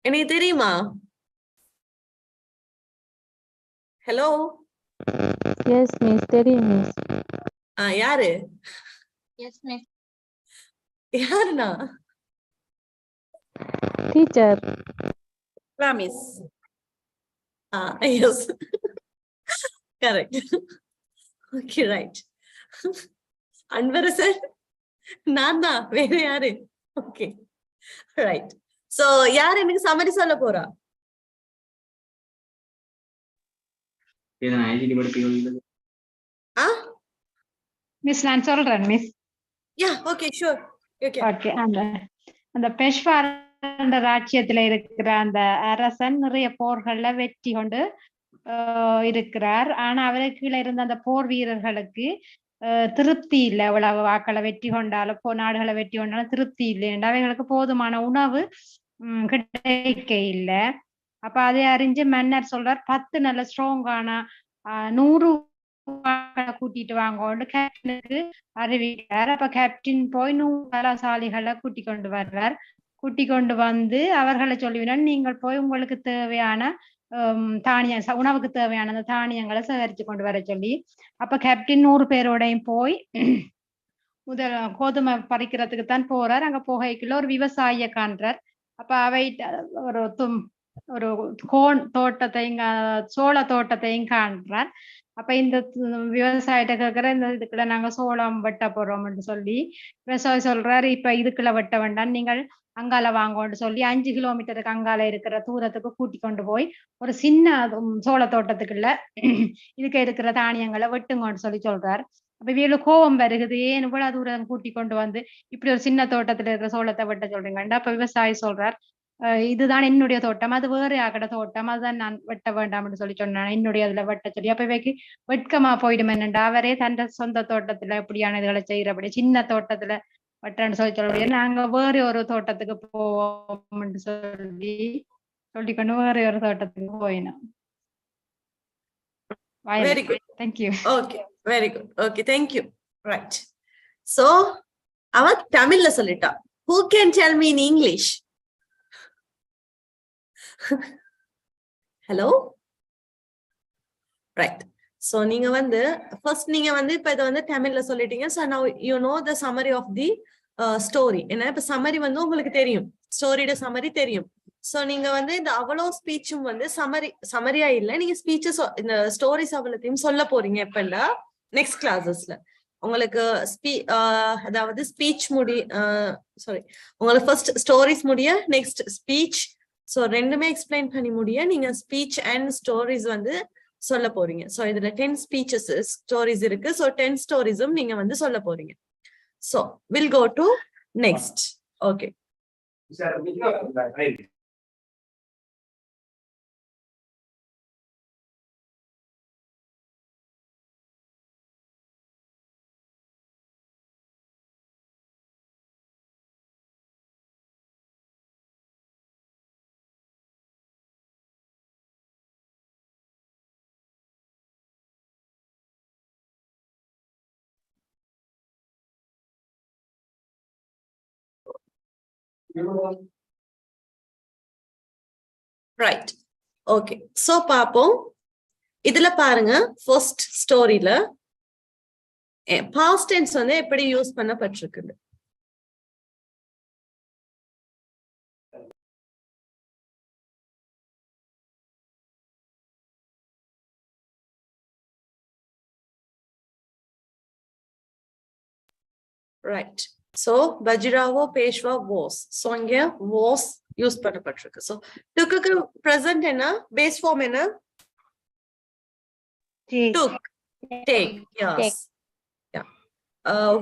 எனக்கு தெரியுமா? Hello. Yes miss, தெரியும் மிஸ். யாரு? Yes miss. யாருண்ணா? Teacher. Miss. Yes. Correct. Okay right. Anbarasan நான் தான், வேற யாரு? Okay right. சோ யார் எனக்கு சம்மரி சொல்ல போறா? மிஸ் நான் சொல்றேன் miss. Yeah okay sure. Okay. அந்த பெஷ்வார் ராஜ்யத்துல இருக்கிற அந்த அரசன் நிறைய போர்கள்ல வெற்றி கொண்டு இருக்கிறார். ஆனா அவருக்கு கீழே இருந்த அந்த போர் வீரர்களுக்கு திருப்தி இல்லை. அவ்வளவு வாக்களை வெற்றி கொண்டாலும் நாடுகளை வெற்றி கொண்டாலும் திருப்தி இல்லை. அவைகளுக்கு போதுமான உணவு கிடைக்க இல்லை. அப்ப அதை அறிஞ்சு மன்னர் சொல்றார், 10 நல்ல ஸ்ட்ராங்கான 100 கூட்டிட்டு வாங்கன்னு கேப்டனுக்கு அறிவிக்கிறார். அப்ப கேப்டன் போய் 100 பலசாலிகளை கூட்டி கொண்டு வர்றார். கூட்டி கொண்டு வந்து அவர்களை சொல்லுவினார், நீங்கள் போய் உங்களுக்கு தேவையான உணவுக்கு தேவையான அந்த தானியங்களை சேகரித்து கொண்டு வர சொல்லி. அப்ப கேப்டன் 100 பேரோடையும் போய் முதல் கோதுமை பறிக்கிறதுக்கு தான் போறார். அங்க போகைக்குள்ள ஒரு விவசாயிய காண்றார். அப்ப அவை ஒரு கோன் தோட்டத்தையும் சோள தோட்டத்தையும் காண்றார். அப்ப இந்த விவசாயிட்ட கேட்கிற, இந்த இதுக்குள்ள நாங்க சோளம் வெட்ட போறோம்னு சொல்லி விவசாயி சொல்றாரு, இப்ப இதுக்குள்ள வெட்ட வேண்டாம், நீங்கள் அங்கால வாங்கன்னு சொல்லி 5 கிலோமீட்டருக்கு அங்கால இருக்கிற தூரத்துக்கு கூட்டி கொண்டு போய் ஒரு சின்ன சோள தோட்டத்துக்குள்ள இதுக்கு இருக்கிற தானியங்களை வெட்டுங்கன்னு சொல்லி சொல்றாரு. அப்ப இவங்களுக்கு கோபம் வருகுது, ஏன் இவ்வளவு தூரம் கூட்டி கொண்டு வந்து இப்படி ஒரு சின்ன தோட்டத்துல இருக்கிற சோளத்தை வெட்ட சொல்றீங்கன்னு. அப்ப விவசாயி சொல்றார், இதுதான் என்னுடைய தோட்டம், அது வேறு ஆகட தோட்டம், அதுதான் நான் வெட்ட வேண்டாம்னு சொல்லி சொன்னேன், என்னுடைய அதுல வெட்ட சொல்லி. அப்ப இவைக்கு வெட்கமா போயிடும் என்னண்டா, அவரே தன் சொந்த தோட்டத்துல இப்படியான இதுகளை செய்யறபடி சின்ன தோட்டத்துல வெட்டன்னு சொல்லி சொல்ல, நாங்க வேற ஒரு தோட்டத்துக்கு போவோம்னு சொல்லிக்கொண்டு வேற ஒரு தோட்டத்துக்கு போயினோம். Very good. Thank you. Okay, very good. Okay, thank you. Right. So, அவன் தமிழ்ல சொல்லிட்டா. Who can tell me in English? Hello? Right. So, நீங்க வந்து first நீங்க வந்து இப்ப இத வந்து தமிழ்ல சொல்லிட்டீங்க. So now you know the summary of the story. என்ன இப்ப summary வந்து உங்களுக்கு தெரியும். ஸ்டோரியோட summary தெரியும். சோ நீங்க வந்து இந்த அவ்வளோ ஸ்பீச்சும் வந்து சமரியா இல்ல, நீங்க ஸ்பீச்சஸ் இந்த ஸ்டோரிஸ் அவ்வளோத்தையும் சொல்ல போறீங்க. எப்ப இல்ல நெக்ஸ்ட் கிளாஸஸ்ல உங்களுக்கு அதாவது ஸ்பீச் உங்களுக்கு ஃபர்ஸ்ட் ஸ்டோரிஸ் முடிய நெக்ஸ்ட் ஸ்பீச். ஸோ ரெண்டுமே எக்ஸ்பிளைன் பண்ணி முடிய நீங்க ஸ்பீச் அண்ட் ஸ்டோரிஸ் வந்து சொல்ல போறீங்க. ஸோ இதுல 10 ஸ்பீச்சஸ் ஸ்டோரிஸ் இருக்கு. ஸோ 10 ஸ்டோரிஸும் நீங்க வந்து சொல்ல போறீங்க. So will go to next. Okay. Right. Okay. So பாப்போம். இதுல பாருங்க, ஃபர்ஸ்ட் ஸ்டோரியில பாஸ்ட் டென்ஸ் வந்து எப்படி யூஸ் பண்ணப்பட்டிருக்குது. Right. So Bajirao Peshwa was. So இங்க வாஸ் யூஸ் பண்ணப்பட்டிருக்கு. சோ டுக்கு பிரசன்ட் என்ன, பேஸ் ஃபார்ம் என்ன? took, take. Yes. Yeah.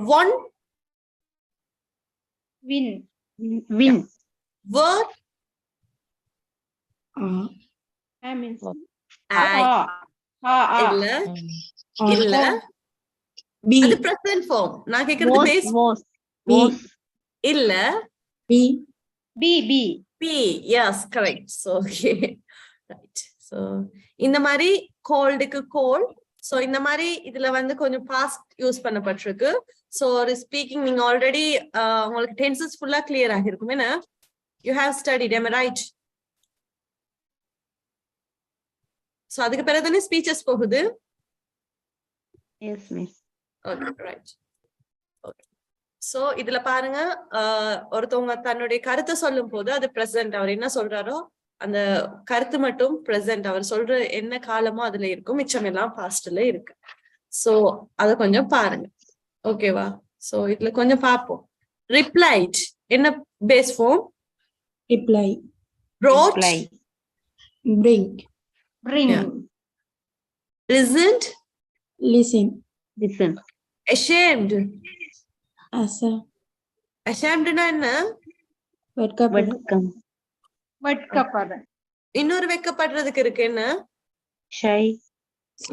Won, win. Yeah. Were, I mean இல்ல Be. அது present form. நான் கேக்குறது பேஸ் இல்ல be. Yes, correct. So okay. Right. So இந்த மாதிரி coldக்கு cold, சோ இந்த மாதிரி இதுல வந்து கொஞ்சம் பாஸ்ட் யூஸ் பண்ணப்பட்டிருக்கு. சோ ஒரு ஸ்பீக்கிங் நீங்க ஆல்ரெடி உங்களுக்கு டென்சஸ் ஃபுல்லா கிளியர் ஆகிருக்கும். என்ன you have studied, am I right? So அதுக்கு பிறகு தானே ஸ்பீச்சஸ் போகுது. Yes, miss. Okay, right. Okay. So இதுல பாருங்க, ஒருத்தவங்க தன்னுடைய கருத்தை சொல்லும் போது அது பிரசன்ட், அவர் என்ன சொல்றாரோ அந்த கருத்து மட்டும் பிரசன்ட், அவர் சொல்ற என்ன காலமோ அதுல இருக்கும், மிச்சம் எல்லாம் பாஸ்ட்ல இருக்கு. சோ அத கொஞ்சம் பாருங்க. ஓகேவா? சோ இதுல கொஞ்சம் பார்ப்போம். ரிப்ளைட் என்ன base form? reply, brought, Reply. bring, bring, Yeah. listened, listen, Listen. ashamed. asa, ashamedனா என்ன? வெட்கப்படு, Welcome. வெட்கப்படு, இன்னொரு வெக்கப்படுறதுக்கு இருக்கு என்ன? Shy.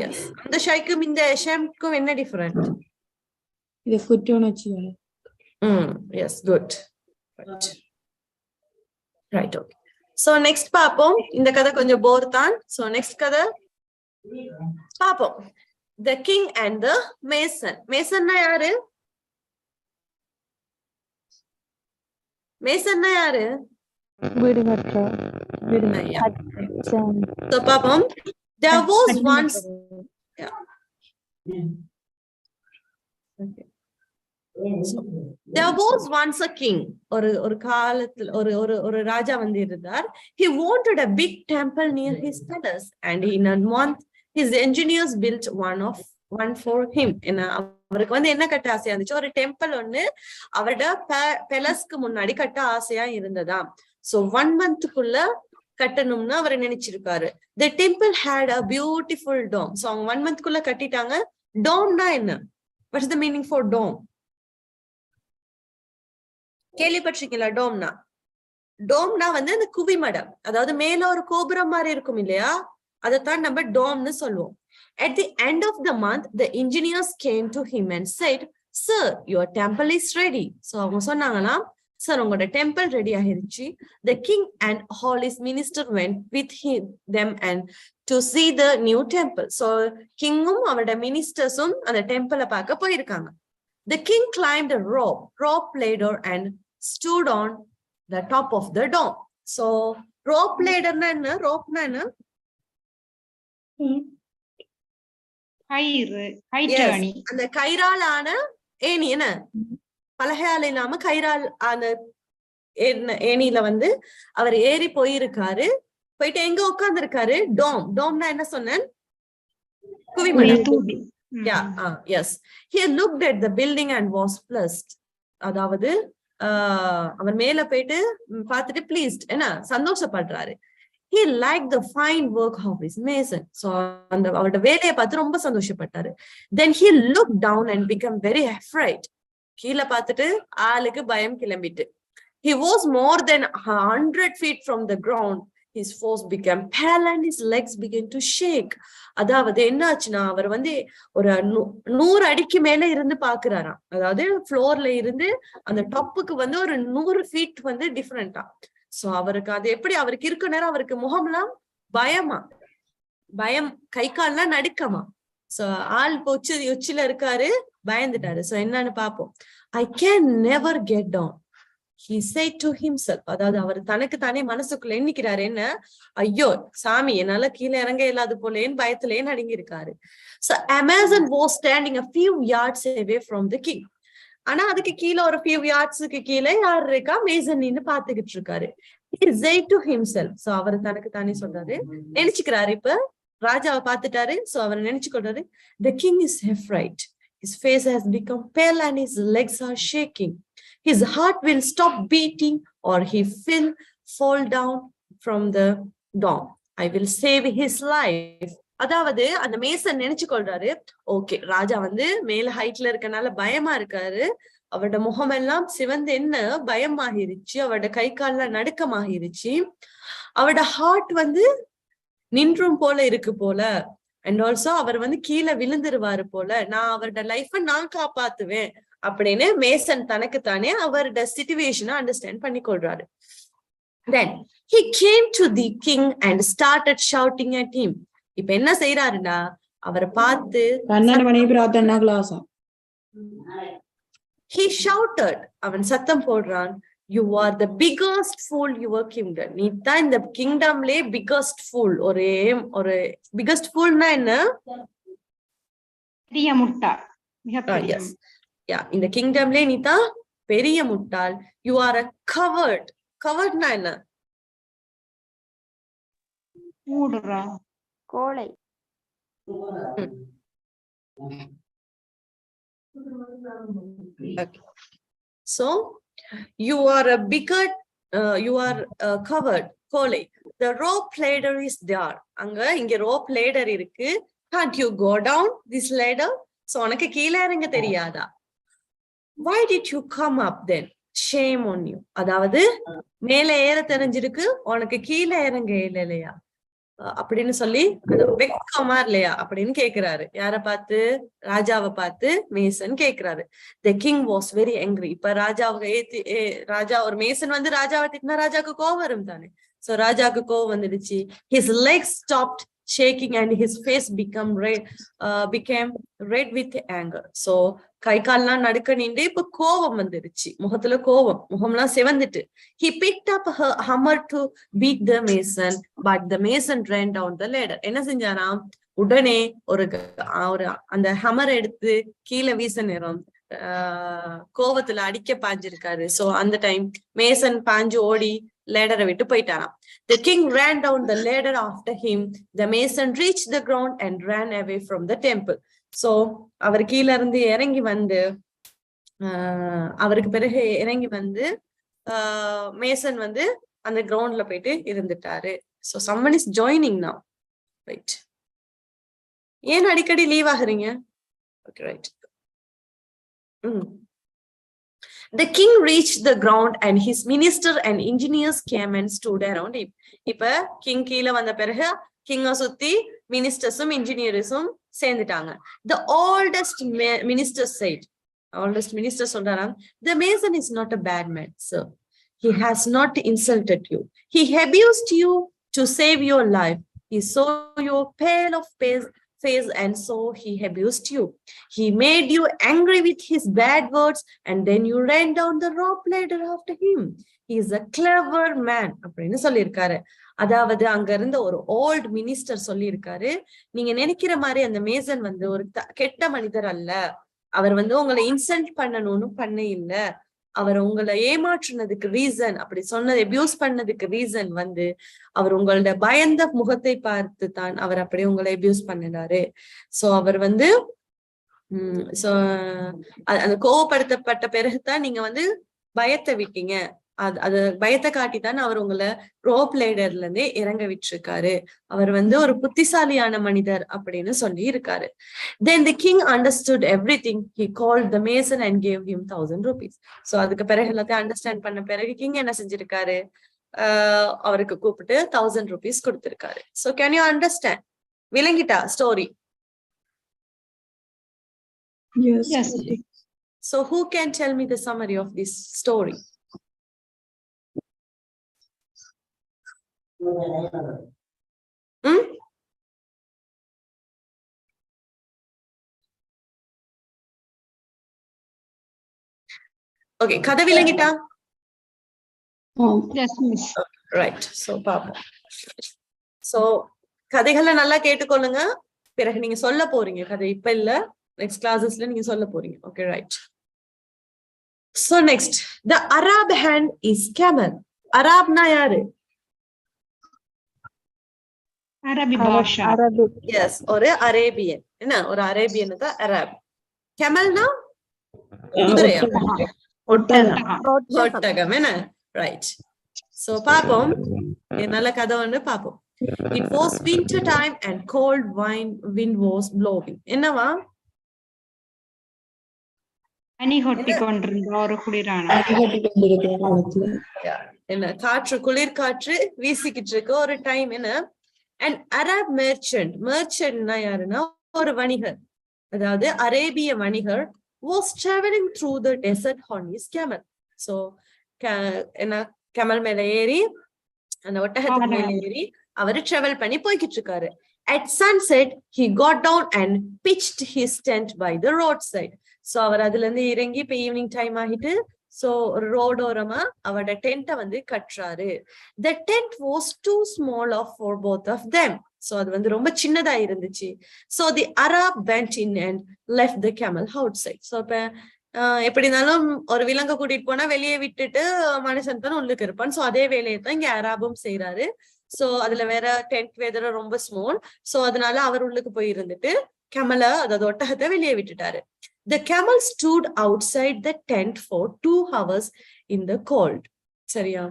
எஸ். அந்த ஷைக்கும் இந்த ashamedக்கும் என்ன டிஃபரெண்ட்? இது குற்ற உணர்ச்சிகள். Yes, good. Right, okay. So next பாப்போம். இந்த கதை கொஞ்சம் போர் தான். சோ நெக்ஸ்ட் கதை பாப்போம். The king and the mason. மேசன்னா யாரு? மேசன்னா யாரு? வீடு கற்ற. Yeah. Son. So பாப்போம். There was once, yeah. Okay. So, there was once a king. ஒரு காலத்துல ஒரு ராஜா வந்து இருந்தார். He wanted a big temple near his palace, and in a month his engineers built one for him. அவருக்கு வந்து என்ன கட்ட ஆசையா இருந்துச்சு? ஒரு டெம்பிள் ஒண்ணு அவரோட பேலஸ்க்கு முன்னாடி கட்ட ஆசையா இருந்ததா. சோ 1 monthக்குள்ள கட்டணும்னு அவர் நினைச்சிருக்காரு. The temple had a beautiful dome. So அவங்க 1 monthக்குள்ள கட்டிட்டாங்க. டோம்னா என்ன? What is the meaning for dome? கேள்விப்பட்டிருக்கீங்களா டோம்னா? டோம்னா வந்து அந்த குவிமடம், அதாவது மேல ஒரு கோபுரம் மாதிரி இருக்கும் இல்லையா, அதைத்தான் நம்ம டோம்னு சொல்லுவோம். At the end of the month, the engineers came to him and said, "Sir, your temple is ready." So அவங்க சொன்னாங்களாம், சார் உங்களோட டெம்பிள் ரெடி ஆயிருச்சு. The king and all his minister went with them and to see the new temple. So கிங்கும் அவரோட மினிஸ்டர்ஸும் அந்த டெம்பிளை பார்க்க போயிருக்காங்க. The king climbed a rope ladder and stood on the top of the dome. So rope ladderனா என்ன? ரோப்னா என்ன? கயிறு, கயிற்றாணி. அந்த கயிறாலான ஏணி, என்ன பலகையால இல்லாம கயிறால் ஆன ஏணியில வந்து அவர் ஏறி போயிருக்காரு. போயிட்டு எங்க உட்கார்ந்து இருக்காரு? டோம்னா என்ன சொன்னேன்? குவிமடம். Yes. He looked at the building and was pleased. அதாவது அவர் மேல போயிட்டு பார்த்துட்டு pleased, என்ன சந்தோஷப்படுறாரு. He liked the fine work of his mason. So அந்த அவரோட வேலையை பார்த்து ரொம்ப சந்தோஷப்பட்டாரு. Then he looked down and became very afraid. கீழே பார்த்துட்டு ஆளுக்கு பயம் கிளம்பிட்டு. He was more than 100 feet from the ground. His face became pale and his legs began to shake. அதாவது என்ன ஆச்சுன்னா, அவர் வந்து ஒரு 100 அடிக்கு மேல இருந்து பாக்குறாராம். அதாவது ஃப்ளோர்ல இருந்து அந்த டாப்புக்கு வந்து ஒரு 100 feet வந்து டிஃபரெண்டா. சோ அவருக்கு அது எப்படி, அவருக்கு இருக்க நேரம் அவருக்கு முகம்லாம் பயம், கை கால்லாம் நடுக்கமா. சோ ஆள் உச்சில இருக்காரு, பயந்துட்டாரு. சோ என்னன்னு பாப்போம். I can never get down, he said to himself. அதாவது அவர் தனக்கு தானே மனசுக்குள்ள எண்ணிக்கிறாரு, என்ன, ஐயோ சாமி என்னால கீழே இறங்க இல்லாது போலேன்னு பயத்திலேயே நடுங்கி இருக்காரு. So Amazon was standing a few yards away from the king. ஆனா அதுக்கு கீழே ஒரு few yardsக்கு கீழே யார் இருக்கா? மேசன் நின்னு பாத்துக்கிட்டு இருக்காரு. He said to himself. So அவர் தனக்கு தானே சொல்றாரு, நினைச்சுக்கிறாரு. இப்ப ராஜாவை பார்த்துட்டாரு. சோ அவர் நினைச்சு கொள்றாரு, the king is afraid. His face has become pale and his legs are shaking. His heart will stop beating or he will fall down from the dome. I will save his life. அதாவது அந்த Mason நினைச்சு கொள்றாரு, okay ராஜா வந்து மேல ஹைட்ல இருக்கனால பயமா இருக்காரு, அவரோட முகமெல்லாம் சிவந்து என்ன பயமாகிருச்சு, அவரோட கை கால்லாம் நடுக்கமாகிருச்சு, அவரோட ஹார்ட் வந்து நின்றும் போல இருக்கு போல, அண்ட் ஆல்சோ அவர் வந்து கீழே விழுந்துருவாரு போல, நான் அவரோட லைஃப நான் காப்பாத்துவேன் அப்படின்னு மேசன் தனக்கு தானே அவரோட சிச்சுவேஷனை அண்டர்ஸ்டாண்ட் பண்ணி கொள்றாரு. Then he came to the king and started shouting at him. இப்ப என்ன செய்யறாருன்னா, அவரை பார்த்து 12 மணிக்கு பிரார்த்தனை கிளாஸா? he shouted, அவன் சத்தம் போடுறான், you are the biggest fool your kingdom. நீ தான் இந்த கிங்டம்லயே biggest fool. ஒரு biggest foolனா என்ன? பெரிய முட்டாள், மிகப்பெரிய yes yeah, இந்த கிங்டம்லயே நீ தான் பெரிய முட்டாள். you are a coward. cowardனா என்ன? மூடுறா, கோழை. Okay. So you are a bigot, you are a coward, கோழை. the rope ladder is there. இங்க rope ladder இருக்கு. can't you go down this ladder? so உனக்கு கீழே இறங்க தெரியாதா? why did you come up then? shame on you. அதாவது மேலே ஏற தெரிஞ்சிருக்கு, உனக்கு கீழே இறங்க இல்லையா அப்படின்னு சொல்லி வெக்கமா இல்லையா அப்படின்னு கேக்குறாரு. யார பார்த்து? ராஜாவை பார்த்து மேசன் கேக்குறாரு. the king was very angry. இப்ப ராஜா ஒரு மேசன் வந்து ராஜாவை திட்டினா ராஜாக்கு கோவம் வரும் தானே. சோ ராஜாக்கு கோவம் வந்துடுச்சு. his legs stopped shaking and his face became red with anger. so கை கால்லாம் நடுக்க நின்று இப்ப கோவம் வந்துருச்சு, முகத்துல கோவம், முகம்லாம் செவந்துட்டு. he picked up her hammer to beat the mason but the mason ran down the ladder. என்ன செஞ்சாராம்? உடனே ஒரு அந்த ஹமர் எடுத்து கீழே வீச நேரம் கோவத்துல அடிக்க பாஞ்சிருக்காரு. சோ அந்த டைம் மேசன் பாஞ்சு ஓடி லேடரை விட்டு போயிட்டாராம். the king ran down the ladder after him. the mason reached the ground and ran away from the temple. so அவர் கீழ இருந்து இறங்கி வந்து அவருக்கு பிறகு இறங்கி வந்து மேசன் வந்து அந்த கிரவுண்ட்ல போயிட்டு இருந்துட்டாரு. so someone is joining now, right? ஏன் அடிக்கடி லீவ் ஆகுறீங்க? okay, right. The king reached the ground and his minister and engineers came and stood around him. இப்ப கிங் கீழ வந்த பிறகு கிங்க சுத்தி மினிஸ்டர்ஸும் இன்ஜினியர்ஸும் சேர்ந்துட்டாங்க. the oldest minister said, oldest minister சொல்றாராம், the mason is not a bad man, sir. he has not insulted you. he abused you to save your life. he saw your pale of face and so he abused you. he made you angry with his bad words and then you ran down the rope ladder after him. he is a clever man அப்படின்னு சொல்லியிருக்காரு. அதாவது அங்க இருந்த ஒரு volt minister சொல்லியிருக்காரு, நீங்க நினைக்கிற மாதிரி அந்த மேசன் வந்து ஒரு கெட்ட மனிதர் அல்ல. அவர் வந்து உங்களை இன்சல்ட் பண்ணணும்னு பண்ண இல்ல. அவர் உங்களை ஏமாற்றினதுக்கு ரீசன், அப்படி சொன்னது அபியூஸ் பண்ணதுக்கு ரீசன் வந்து அவர் உங்களோட பயந்த முகத்தை பார்த்து தான் அவர் அப்படி உங்களை அபியூஸ் பண்ணினாரு. சோ அவர் வந்து அந்த கோவப்படுத்தப்பட்ட பிறகுதான் நீங்க வந்து பயத்தை விட்டீங்க. அது பயத்தை காட்டித்தான் அவர் உங்களை ரோப் லேடர்ல இருந்தே இறங்க விட்டுருக்காரு. அவர் வந்து ஒரு புத்திசாலியான மனிதர் அப்படின்னு சொல்லி இருக்காரு. Then the king understood everything. He called the mason and gave him 1000 rupees. So அதுக்கு பிறகு எல்லாத்தையும் அண்டர்ஸ்டாண்ட் பண்ண பிறகு கிங் என்ன செஞ்சிருக்காரு? அவருக்கு கூப்பிட்டு 1000 rupees கொடுத்திருக்காரு. So can you understand? விளங்கிட்டா story? Yes. So who can tell me the summary of this story? Okay, கதை விளங்கிட்டா? yes miss. ரைட். சோ பாப்போம். சோ கதைகளை நல்லா கேட்டுக்கொள்ளுங்க, பிறகு நீங்க சொல்ல போறீங்க. கதை இப்ப இல்ல, நெக்ஸ்ட் கிளாஸஸ்ல நீங்க சொல்ல போறீங்க. Okay, right. So next, the Arab hand is camel. அராப்னா யாரு? அரபி பாஷா. எஸ், ஒரு அரேபியன். என்ன, ஒரு அரேபியன் தான் அரப். கெமல்னா குதிரையா? ஒட்டகம். என்ன, ரைட். சோ பாப்போம், நல்ல கதை ஒன்று பாப்போம். It was winter time and cold wind was blowing. என்னவா? பனி கொட்டி கொண்டிருந்த ஒரு குளிரான, என்ன, காற்று, குளிர் காற்று வீசிக்கிட்டு இருக்க ஒரு டைம். என்ன, an Arab merchantனா யாருன்னா ஒரு வணிகர், அதாவது அரேபிய வணிகர் was traveling through the desert on his camel. So என்ன, camel மேல ஏறி, அந்த ஒட்டகத்துக்கு மேல ஏறி அவரு டிராவல் பண்ணி போய்கிட்டு இருக்காரு. At sunset, he got down and pitched his tent by the roadside. So அவர் அதுல இருந்து இறங்கி இப்ப ஈவினிங் டைம் ஆகிட்டு சோ ஒரு ரோட் ஓரமா அவரோட டென்ட்டை வந்து கட்டுறாரு. The tent was too small for both of them. So அது வந்து ரொம்ப சின்னதா இருந்துச்சு. So the Arab went in and left the camel outside. So இப்ப எப்படினாலும் ஒரு விலங்கு கூட்டிட்டு போனா வெளியே விட்டுட்டு மனுஷன் தான் உள்ளுக்கு இருப்பான். சோ அதே வேலையை தான் இங்க அராபும் செய்யறாரு. சோ அதுல வேற டென்ட் வேற ரொம்ப ஸ்மால். சோ அதனால அவர் உள்ளுக்கு போய் இருந்துட்டு கேமலை அதாவது ஒட்டகத்தை வெளியே விட்டுட்டாரு. The camel stood outside the tent for 2 hours in the cold. சரியா?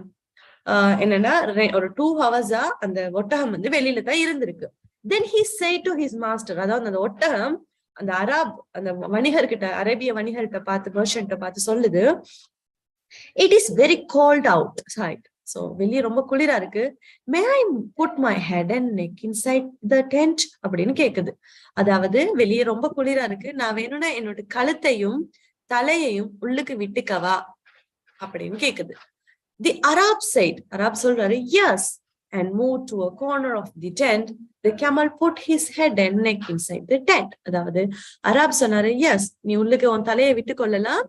என்னன்னா ஒரு 2 hours அந்த ஒட்டகம் வந்து வெளியில தான் இருந்திருக்கு. Then he said to his master, அதாவது அந்த ஒட்டகம் அந்த அந்த வணிகர்கிட்ட அரேபிய வணிகர்கிட்ட பார்த்து மர்ச்சன்ட்ட பார்த்து சொல்லுது, it is very cold outside. So வெளியே ரொம்ப குளிரா இருக்கு. May I put my head and neck inside the tent? அப்படின்னு கேக்குது. அதாவது வெளியே ரொம்ப குளிரா இருக்கு, நான் வேணும்னா என்னோட கழுத்தையும் தலையையும் உள்ளுக்கு விட்டுக்கவா அப்படின்னு கேக்குது. The Arab said, அரப் சொல்றாரு, yes, and moved to a corner of the tent. The camel put his head and neck inside the tent. அதாவது அரப் சொன்னாரு, yes, நீ உள்ளுக்கு உன் தலையை விட்டு கொள்ளலாம்,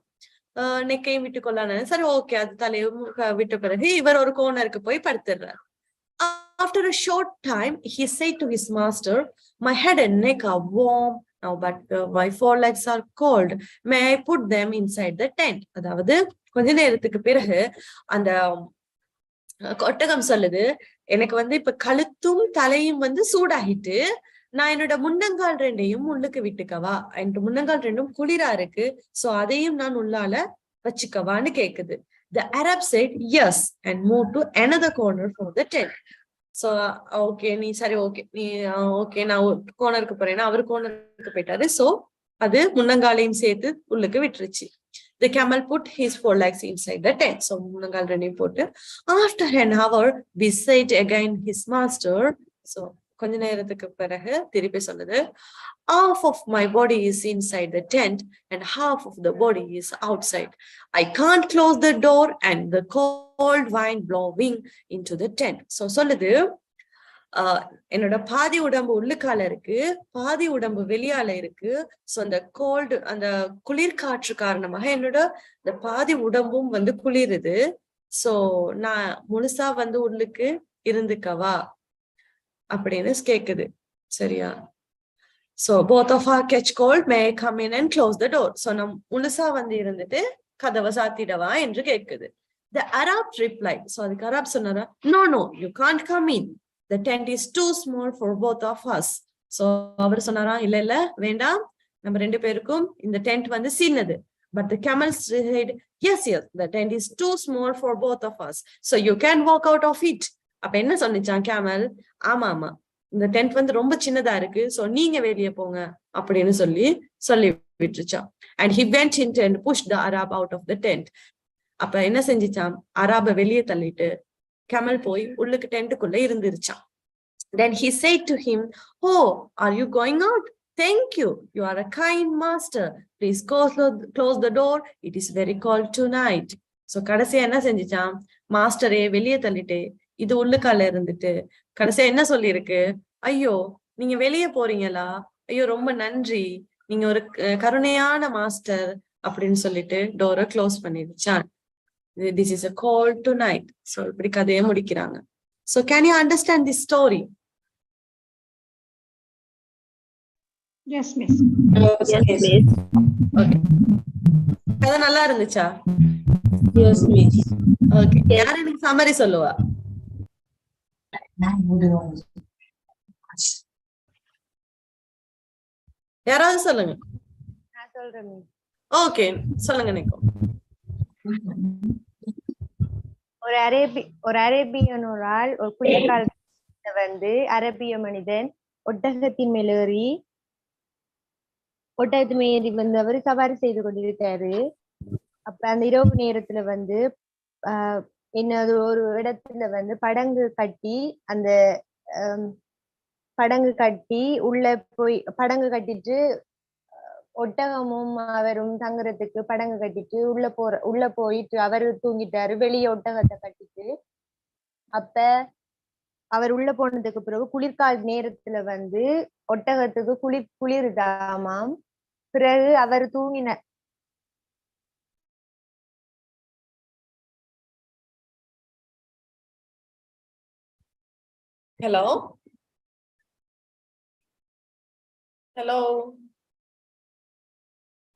நெக்கையும் விட்டு கொள்ளலாம். சரி, ஓகே, அது தலையும் விட்ட பிறகு இவர் ஒரு கோனருக்கு போய் படுத்துறார். After a short time, he said to his master, my head and neck are warm now, but my forelegs are cold. May I put them inside the tent? அதாவது கொஞ்ச நேரத்துக்கு பிறகு அந்த ஒட்டகம் சொல்லுது, எனக்கு வந்து இப்ப கழுத்தும் தலையும் வந்து சூடாகிட்டு, நான் என்னோட முன்னங்கால் ரெண்டையும் உள்ளுக்கு விட்டுக்கவா, என்னோட முன்னங்கால் ரெண்டும் குளிரா இருக்கு, சோ அதையும் நான் உள்ளால வச்சுக்கவான்னு கேக்குது. The Arab said yes and moved to another corner for the tent. So okay, நீ சரி, ஓகே, நீ ஓகே, நான் கோனருக்கு போறேன்னா அவர் கோனருக்கு போயிட்டாரு. சோ அது முன்னங்காலையும் சேர்த்து உள்ளுக்கு விட்டுருச்சு. The camel put his forelegs inside the tent. So முன்னங்கால் ரெண்டையும் போட்டு after an hour we said again his master. So கொஞ்ச நேரத்துக்கு பிறகு திருப்பி சொல்லுது, half of my body is inside the tent and half of the body is outside. I can't close the door and the cold wind blowing into the tent. So சொல்லுது, என்னோட பாதி உடம்பு உள்ளுக்கால இருக்கு, பாதி உடம்பு வெளியால இருக்கு. சோ அந்த கோல்டு, அந்த குளிர் காற்று காரணமாக என்னோட இந்த பாதி உடம்பும் வந்து குளிருது. சோ நான் முழுசா வந்து உள்ளுக்கு இருந்துக்கவா அப்படின்னு கேக்குது. சரியா? So both of our catch cold, may I come in and close the door? So நம் முழுசா வந்து இருந்துட்டு கதவை சாத்திடவா என்று கேக்குது. The Arab replied. So அதுக்கு அரப் சொன்னாரா, no, you can't come in. The tent is too small for both of us. So அவர் சொன்னாரா, இல்ல வேண்டாம், நம்ம ரெண்டு பேருக்கும் இந்த டென்ட் வந்து சின்னது. But the camel said, yes, the tent is too small for both of us. So you can walk out of it. அப்ப என்ன சொன்னிச்சான் கேமல், ஆமா இந்த டென்ட் வந்து ரொம்ப சின்னதா இருக்கு, சோ நீங்க வெளியே போங்க அப்படின்னு சொல்லி விட்டுருச்சான். And he went in and pushed the Arab out of the tent. அப்ப என்ன செஞ்சிச்சான், அராப வெளியே தள்ளிட்டு கேமல் போய் உள்ளுக்கு டென்ட்டுக்குள்ள இருந்துருச்சான். Then he said to him, oh, are you going out? Thank you. You are a kind master. Please close the door. It is very cold tonight. So கடைசியா என்ன செஞ்சிச்சான், மாஸ்டரே வெளியே தள்ளிட்டு இது உள்ளுக்கால இருந்துட்டு கடைசியா என்ன சொல்லிருக்கு, ஐயோ நீங்க வெளியே போறீங்களா, ஐயோ ரொம்ப நன்றி, நீங்க ஒரு கருணையான மாஸ்டர் அப்படின்னு சொல்லிட்டு டோரை close பண்ணிருச்சான். This is a cold tonight. So இப்படி கதையை முடிக்கிறாங்க. So can you understand this story? Yes, miss. Yes, miss. Okay. கதை நல்லா இருந்துச்சா? Yes, miss. Okay. யாரு எனக்கு சம்மரி சொல்லுவா? யாராவது சொல்லுங்க. நான் சொல்றேன். ஓகே, சொல்லுங்க நிக்கோ. ஒரு அரேபியன் ஒரு ஆள் ஒரு குளிர்காலத்துல வந்து அரேபிய மனிதன் ஒட்டகத்தின் மேலேறி வந்து அவர் சவாரி செய்து கொண்டிருக்காரு. அப்ப அந்த இரவு நேரத்துல வந்து என்னது ஒரு இடத்துல வந்து படங்கு கட்டி உள்ள போய் படங்கு கட்டிட்டு ஒட்டகமும் அவரும் தங்குறதுக்கு படங்கு கட்டிட்டு உள்ள போயிட்டு அவரு தூங்கிட்டாரு, வெளியே ஒட்டகத்தை கட்டிட்டு. அப்ப அவர் உள்ள போனதுக்கு பிறகு குளிர்கால நேரத்துல வந்து ஒட்டகத்துக்கு குளிருதாமாம். பிறகு அவர் தூங்கின ஹலோ ஹலோ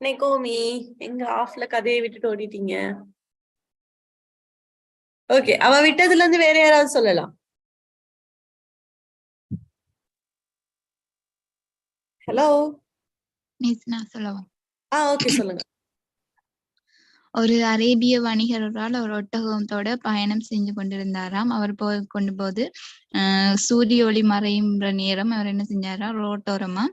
நெகோமி, எங்க ஆஃப்ல கதையை விட்டுட்டு ஓடிட்டீங்க? ஓகே, அவ விட்டதுல இருந்து வேற யாராவது சொல்லலாம். ஹலோ மிஸ் நான் சொல்லவா? ஓகே சொல்லுங்க. ஒரு அரேபிய வணிகரால் ஒரு ஒட்டகத்தோட பயணம் செஞ்சு கொண்டிருந்தாராம். அவர் கொண்டு போது சூரிய ஒளி மறையுற நேரம் அவர் என்ன செஞ்சாராம், ரோட்டோரமா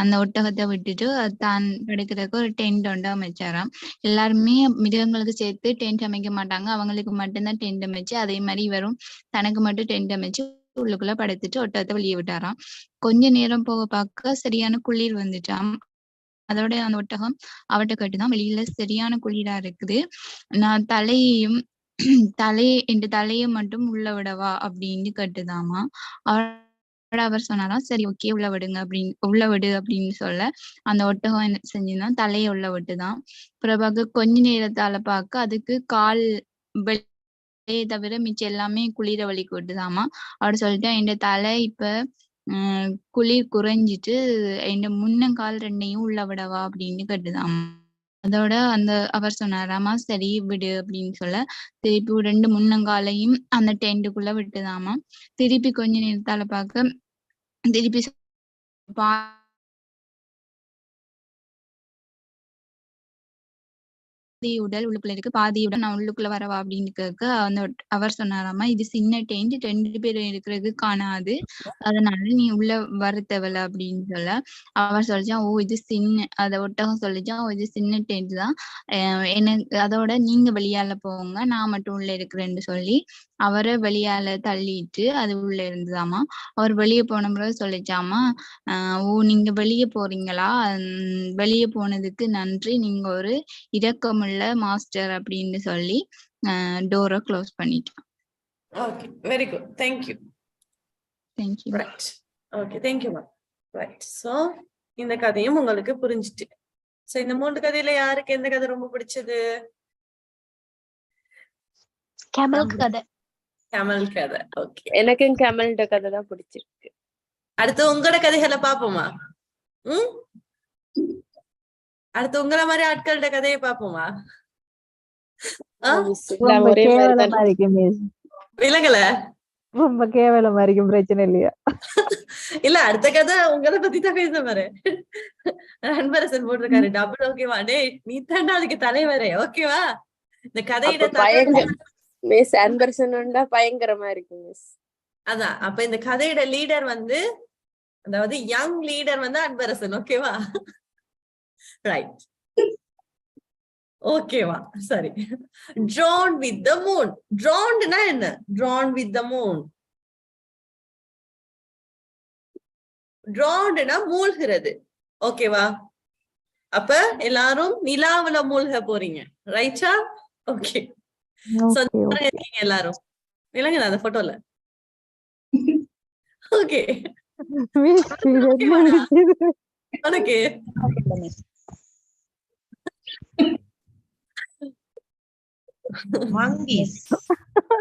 அந்த ஒட்டகத்தை விட்டுட்டு தான் படுக்கிறதுக்கு ஒரு டென்ட் ஒன்று அமைச்சாராம். எல்லாருமே மிருகங்களுக்கு சேர்த்து டென்ட் அமைக்க மாட்டாங்க, அவங்களுக்கு மட்டும்தான் டென்ட் அமைச்சு, அதே மாதிரி இவரும் தனக்கு மட்டும் டென்ட் அமைச்சு உள்ளுக்குள்ள படுத்துட்டு ஒட்டகத்தை வெளியே விட்டாராம். கொஞ்ச நேரம் போக பார்க்க சரியான குளிர் வந்துட்டாம். அதோட அந்த ஒட்டகம் அவட்ட கேட்டுதான், வெளியில சரியான குளிரா இருக்குது, நான் தலையையும் என் தலையை மட்டும் உள்ள விடவா அப்படின்னு கேட்டுதாமா. அவர் சொன்னாராம், சரி ஓகே உள்ள விடு அப்படின்னு சொல்ல அந்த ஒட்டகம் என்ன செஞ்சுன்னா தலையை உள்ள விட்டுதான். பிறகு கொஞ்ச நேரத்தால பார்க்க அதுக்கு கால் தவிர மிச்சம் எல்லாமே குளிர வலி விட்டுதாமா. அவர் சொல்லிட்டா, என் தலை இப்ப குளிர் குறைஞ்சிட்டு என் முன்னங்கால் ரெண்டையும் உள்ள விடவா அப்படின்னு கேட்டுதாம். அதோட அவர் சொன்னாராமா, சரி விடு அப்படின்னு சொல்ல திருப்பி 2 முன்னங்காலையும் அந்த டென்ட்டுக்குள்ள விட்டுதாமா. திருப்பி கொஞ்ச நேரத்தால பார்க்க திருப்பி உடல் உள்ளுக்குள்ள இருக்கு, பாதியுடன் நான் உள்ளுக்குள்ள வரவா அப்படின்னு கேட்க அவர் சொன்னாராமா, இது சின்ன டென்ட், 2 பேர் இருக்கிறது காணாது, அதனால நீ உள்ள வர தேவையில்ல அப்படின்னு சொல்ல அவர் சொல்லிச்சான், ஓ இது அத ஒட்டகம் சொல்லிச்சான், ஓ இது சின்ன டென்ட் தான், எனக்கு அதோட நீங்க வெளியால போங்க, நான் மட்டும் உள்ள இருக்கிறேன்னு சொல்லி அவரை வெளியால தள்ளிட்டு அது உள்ள இருந்ததாமா. அவர் வெளியே போன பிறகு சொல்லிச்சாமா, ஓ நீங்க வெளியே போறீங்களா, வெளியே போனதுக்கு நன்றி, நீங்க ஒரு இரக்கமுள்ள மாஸ்டர் அப்படின்னு சொல்லி டோரை க்ளோஸ் பண்ணிட்டான். Okay, very good, thank you. Thank you. Right, okay, thank you ma'am. Right, so இந்த கதையும் உங்களுக்கு புரிஞ்சுட்டு. ஸோ இந்த 3 கதையில யாருக்கு எந்த கதை ரொம்ப பிடிச்சது? கேமல் கதை. கமல் கதை. ஓகே, எனக்கும் கமல்ட கதை தான் பிடிச்சிருக்கு. அடுத்து உங்களோட கதைகளை பாப்போமா? அடுத்து உங்கள மாதிரி ஆட்களோட கதையை பாப்போமா? விலங்கல ரொம்ப கேவலமா இருக்கும், பிரச்சனை இல்லையா? இல்ல, அடுத்த கதை உங்களை பத்தி தான் பேச பாரு. அன்பரசன் போட்டிருக்காரு டபுள். ஓகேவா? டே நீ தாண்டா அதுக்கு தலைவரே. ஓகேவா? இந்த கதையிட மிஸ் அன்பரசன் பயங்கரமா இருக்கு மிஸ். அதான், அப்ப இந்த கதையோட லீடர் வந்து, அதாவது யங் லீடர் வந்து அன்பரசன். ஓகேவா? ரைட், ஓகேவா? சரி. drawn with the moon. drawnனா என்ன? drawn with the moon. drawnனா மூழ்கிறது. ஓகேவா? அப்ப எல்லாரும் நிலாவுல மூழ்க போறீங்க. ரைட்டா? ஓகே. இருக்கீங்க எல்லாரும். இல்லங்க அந்த போட்டோல. ஓகே. உனக்கு monkeys.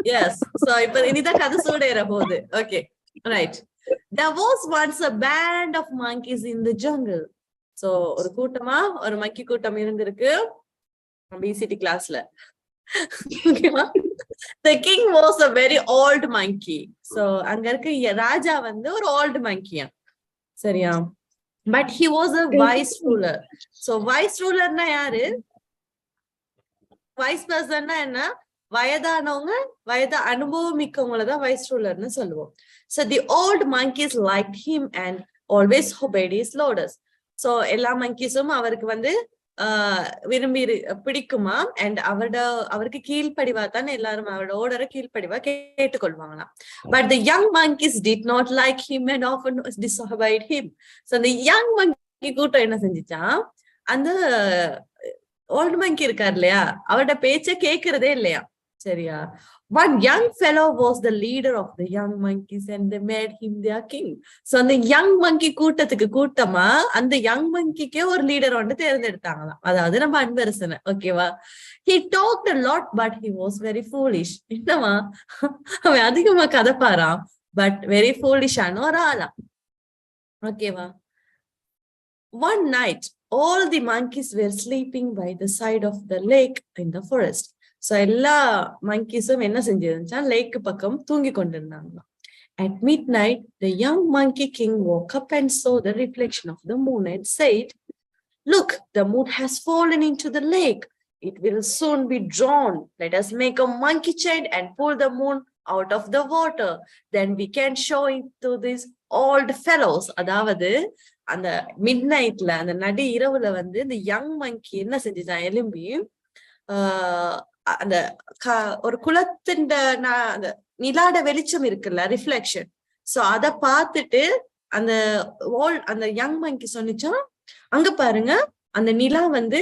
Yes. So இப்ப இனிதான் கதை சூடேற போகுது. Okay. Right. There was once a band of monkeys in the jungle. So ஒரு கூட்டமா ஒரு மங்கி கூட்டம் இருந்திருக்கு BCT கிளாஸ்ல. ஓகேவா? The king was a very old monkey. So அங்க இருக்க ராஜா வந்து ஒரு old monkey. சரியா? But he was a wise ruler. So wise rulerனா யாரு? வைஸ் பர்சன்னா என்ன? வயதானவங்க, அனுபவம் மிக்கவங்களதான் வைஸ் ரூலர்னு சொல்லுவோம். So the old monkeys liked him and always obeyed his orders. So எல்லா மங்கீஸும் அவருக்கு வந்து விரும்பி பிடிக்குமா, அண்ட் அவருக்கு கீழ்ப்படிவா தான் எல்லாரும் அவரோட ஓர்டரை கீழ்ப்படிவா கேட்டுக்கொள்வாங்களாம். But the young monkeys did not like him and often disobeyed him. So the young monkey கூட்டம் என்ன செஞ்சுச்சா, அந்த ஓல்டு மங்கி இருக்காரு இல்லையா, அவரோட பேச்ச கேக்குறதே இல்லையா. சரியா? One young fellow was the leader of the young monkeys and they made him their king. So அந்த young monkey கூட்டத்துக்கு கூட்டமா அந்த young monkeyக்கே ஒரு லீடர் வந்து தேர்ந்தெடுத்தாங்களாம். அதாவது நம்ம அன்பரசனை. ஓகேவா? He talked a lot but he was very foolish. என்னவா? அவன் அதிகமா கதைப்பாராம் but very foolish ஆன ஒரு ஆளா. ஓகேவா? One night all the monkeys were sleeping by the side of the lake in the forest. So எல்லா monkeysum என்ன செஞ்சிருந்துச்சா லேக் பக்கம் தூங்கி கொண்டிருந்தாங்க. At midnight the young monkey king woke up and saw the reflection of the moon and said, "Look, the moon has fallen into the lake. It will soon be drawn. Let us make a monkey chain and pull the moon out of the water. Then we can show it to these old fellows." அதாவது அந்த mid நைட்ல அந்த நடு இரவுல வந்து இந்த young மங்கி என்ன செஞ்சுச்சான் எலும்பி அந்த ஒரு குளத்தின் அந்த நிலாட வெளிச்சம் இருக்குல்ல ரிஃப்ளெக்ஷன். சோ அத பார்த்துட்டு அந்த அந்த யங் மங்கி சொன்னிச்சான், அங்க பாருங்க அந்த நிலா வந்து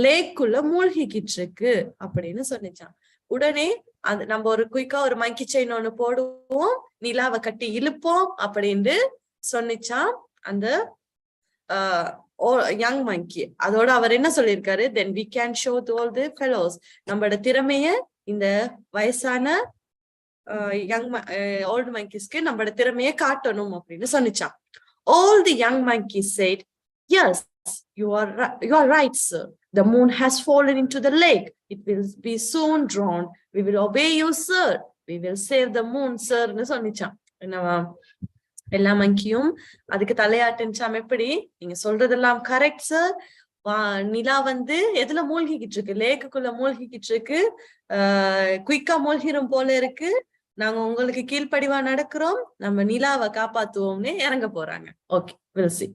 லேக்குள்ள மூழ்கிக்கிட்டு இருக்கு அப்படின்னு சொன்னிச்சான். உடனே அது நம்ம ஒரு குயிக்கா ஒரு மங்கி செயின் ஒண்ணு போடுவோம், நிலாவை கட்டி இழுப்போம் அப்படின்னு சொன்னிச்சான் அந்த யங் மங்கி. அதோட அவர் என்ன சொல்லியிருக்காரு, then we can show to all the fellows, நம்மளோட திறமைய இந்த வயசான யங் ஓல்டு மங்கிஸ்க்கு நம்மளோட திறமைய காட்டணும் அப்படின்னு சொன்னிச்சான். All the young monkeys said, "Yes, you are right, sir. The moon has fallen into the lake. It will be soon drawn. We will obey you, sir. We will save the moon, sir." ன்னு சொன்னிச்சான். என்னவா? எல்லா மங்கியும் அதுக்கு தலையாட்டுச்சாம். எப்படி? நீங்க சொல்றதெல்லாம் correct sir. நிலா வந்து எதுல மூழ்கிக்கிட்டு இருக்கு? லேக்குள்ள மூழ்கிக்கிட்டு இருக்கு. குயிக்கா மூழ்கிரும் போல இருக்கு. நாங்க உங்களுக்கு கீழ்ப்படிவா நடக்கிறோம், நம்ம நிலாவை காப்பாத்துவோம்னு இறங்க போறாங்க. Okay, we'll see.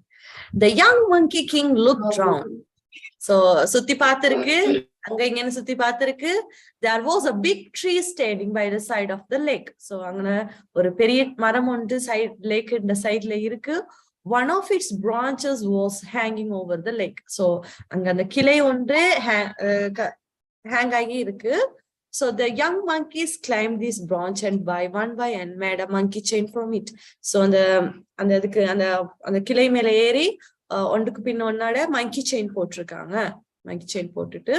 The young monkey king looked round. So சுத்தி பார்த்திருக்கு, அங்க இங்கன்னு சுத்தி பார்த்திருக்கு. There was a big tree standing by the side of the lake. So அங்க ஒரு பெரிய மரம் ஒன்று லேக் இந்த சைட்ல இருக்கு. One of its branches was hanging over the lake. So அங்க அந்த கிளை ஒன்று ஹேங் ஆகி இருக்கு. So the young monkeys climbed this branch and by and made a monkey chain from it. So அந்த கிளை மேல ஏறி ஒன்றுக்கு பின் ஒன்னாட மங்கி செயின் போட்டிருக்காங்க. மங்கி செயின் போட்டுட்டு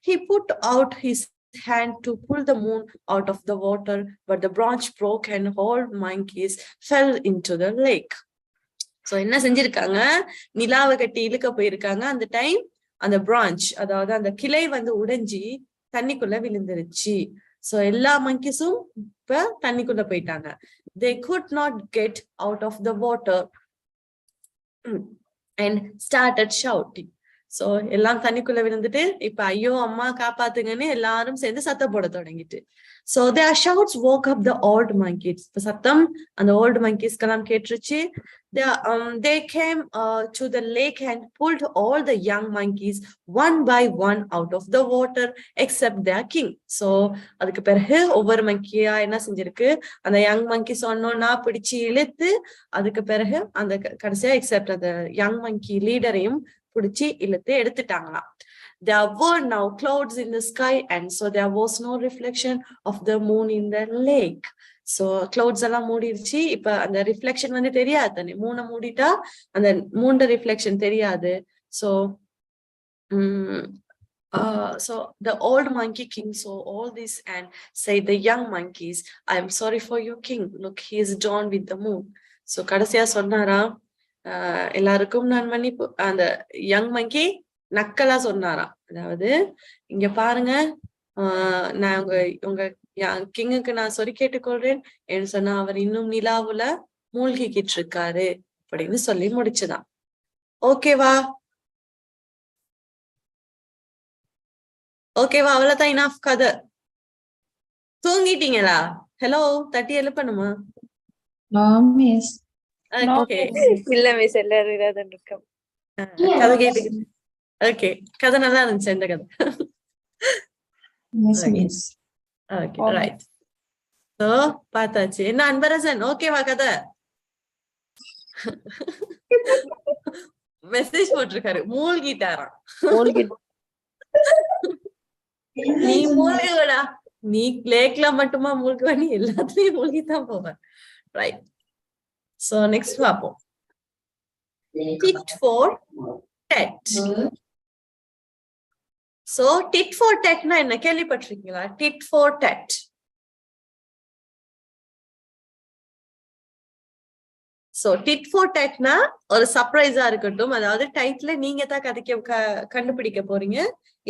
he put out his hand to pull the moon out of the water, but the branch broke and all monkeys fell into the lake. So என்ன செஞ்சிருக்காங்க, நிலாவை கட்டி இழுக்க போயிருக்காங்க. அந்த டைம் அந்த பிரான்ச், அதாவது அந்த கிளை வந்து உடைஞ்சி தண்ணிக்குள்ள விழுந்துருச்சு. சோ எல்லா மங்கிஸும் இப்ப தண்ணிக்குள்ள போயிட்டாங்க. They could not get out of the water and started shouting. So எல்லாம் தண்ணிக்குள்ள விழுந்துட்டு இப்ப ஐயோ அம்மா காப்பாத்துங்கன்னு எல்லாரும் சேர்ந்து சத்தம் போட தொடங்கிட்டு. So their shouts woke up the old monkeys. இப்ப சத்தம் அந்த old monkeysக்கெல்லாம் கேட்டுருச்சு. They came to the lake and pulled all the young monkeys one by one out of the water except their king. So அதுக்கு பிறகு ஒவ்வொரு மங்கியா என்ன செஞ்சிருக்கு, அந்த young மங்கி சொன்னோன்னா பிடிச்சு இழுத்து அதுக்கு பிறகு அந்த கடைசியா எக்ஸப்ட் அந்த யங் மங்கி லீடரையும் பிடிச்சி இழுத்து எடுத்துட்டாங்களாம். There were now clouds in the sky and so there was no reflection of the moon in the lake. So clouds எல்லாம் மூடிடுச்சு. இப்ப அந்த ரிஃப்ளெக்ஷன் வந்து தெரியாது தானே, மூணை மூடிட்டா அந்த மூண்ட ரிஃப்ளெக்ஷன் தெரியாது. So so the old monkey king saw all this and said the young monkeys, "I am sorry for your king. Look, he is drawn with the moon." So கடைசியா சொன்னாராம், எல்லாருக்கும் நான் மன்னிப்பு. அந்த யங் மங்கி நக்கலா சொன்னாராம், அதாவது இங்க பாருங்க, நான் உங்க கிங்குக்கு நான் சொறி கேட்டுக்கொள்றேன் என்று சொன்னா அவர் இன்னும் நிலாவுல மூழ்கிக்கிட்டு இருக்காரு அப்படின்னு சொல்லி முடிச்சுதான். ஓகேவா? ஓகேவா? அவ்வளவுதான், இனஃப் கதை. தூங்கிட்டீங்களா? ஹலோ, தட்டி எழுப்பணுமா? ஓகே, இல்ல மிஸ், எல்லாரும் இதான் இருக்கோம். கதை கேட்டு. ஓகே, கதை நல்லா இருந்துச்சு இந்த கதை. Okay, right. சோ பார்த்தாச்சு. என்ன அன்பரசன், ஓகேவா கதை? மெசேஜ் போட்டிருக்காரு, மூழ்கிட்டாராம். நீ மூழ்குடா, நீ லேக்ல மட்டுமா மூழ்குவ, நீ எல்லாத்துலயும் மூழ்கித்தான் போவ. ரைட். சோ நெக்ஸ்ட் பாப்போம். tit for tat. So tit for tatனா என்ன கேள்விப்பட்டிருக்கீங்களா? tit for tat. So tit for tatனா ஒரு சர்ப்ரைஸா இருக்கட்டும், அதாவது டைட்டில நீங்க தான் கண்டுபிடிக்க போறீங்க.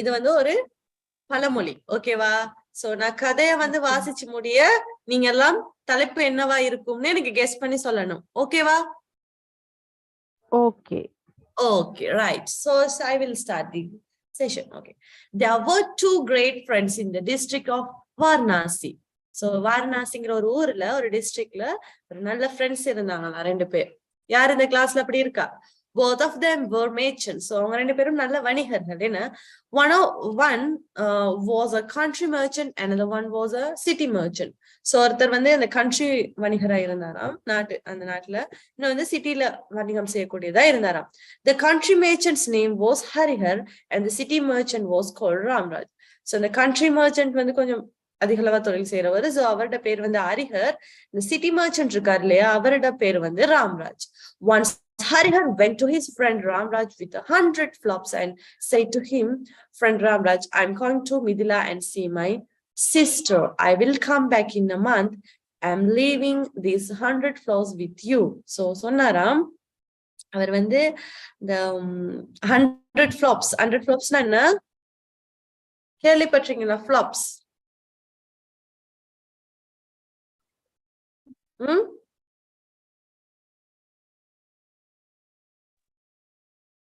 இது வந்து ஒரு பழமொழி, ஓகேவா? சோ நான் கதைய வந்து வாசிச்சு முடிய நீங்க எல்லாம் தலைப்பு என்னவா இருக்கும்னு எனக்கு கெஸ் பண்ணி சொல்லணும், ஓகேவா? Okay. Okay, right. So I will start the session. Okay. There were two great friends in the district of Varanasi. So வாரணாசிங்கிற ஒரு ஊர்ல ஒரு டிஸ்ட்ரிக்ட்ல ஒரு நல்ல ஃப்ரெண்ட்ஸ் இருந்தாங்களா, 2 பேர். யார் இந்த கிளாஸ்ல அப்படி இருக்கா? Both of them were merchants. So அவங்க 2 பேரும் நல்ல வணிகர்கள். என்ன, one was a country merchant, another one was a city merchant. So ஒருத்தர் வந்து அந்த கண்ட்ரி வணிகரா இருந்தாராம், அந்த நாட்டுல. இன்னும் வந்து சிட்டில வணிகம் செய்யக்கூடியதா இருந்தாராம். The country merchant's name was Harihar and the city merchant was called Ramraj. So the country merchant வந்து கொஞ்சம் அதிகளவா தொழில் செய்யறவர். சோ அவரோட பேர் வந்து ஹரிஹர். இந்த சிட்டி மர்ச்சன்ட் இருக்காரு இல்லையா, அவரோட பேர் வந்து Ramraj. Once Harihar went to his friend Ramraj with 100 flops and said to him, "Friend Ramraj, I'm going to Midila and see my sister. I will come back in a month. I'm leaving these 100 flops with you." So சொன்னாராம் அவர் வந்து இந்த 100 flops என்ன கேள்விப்பட்டிருக்கீங்களா? flops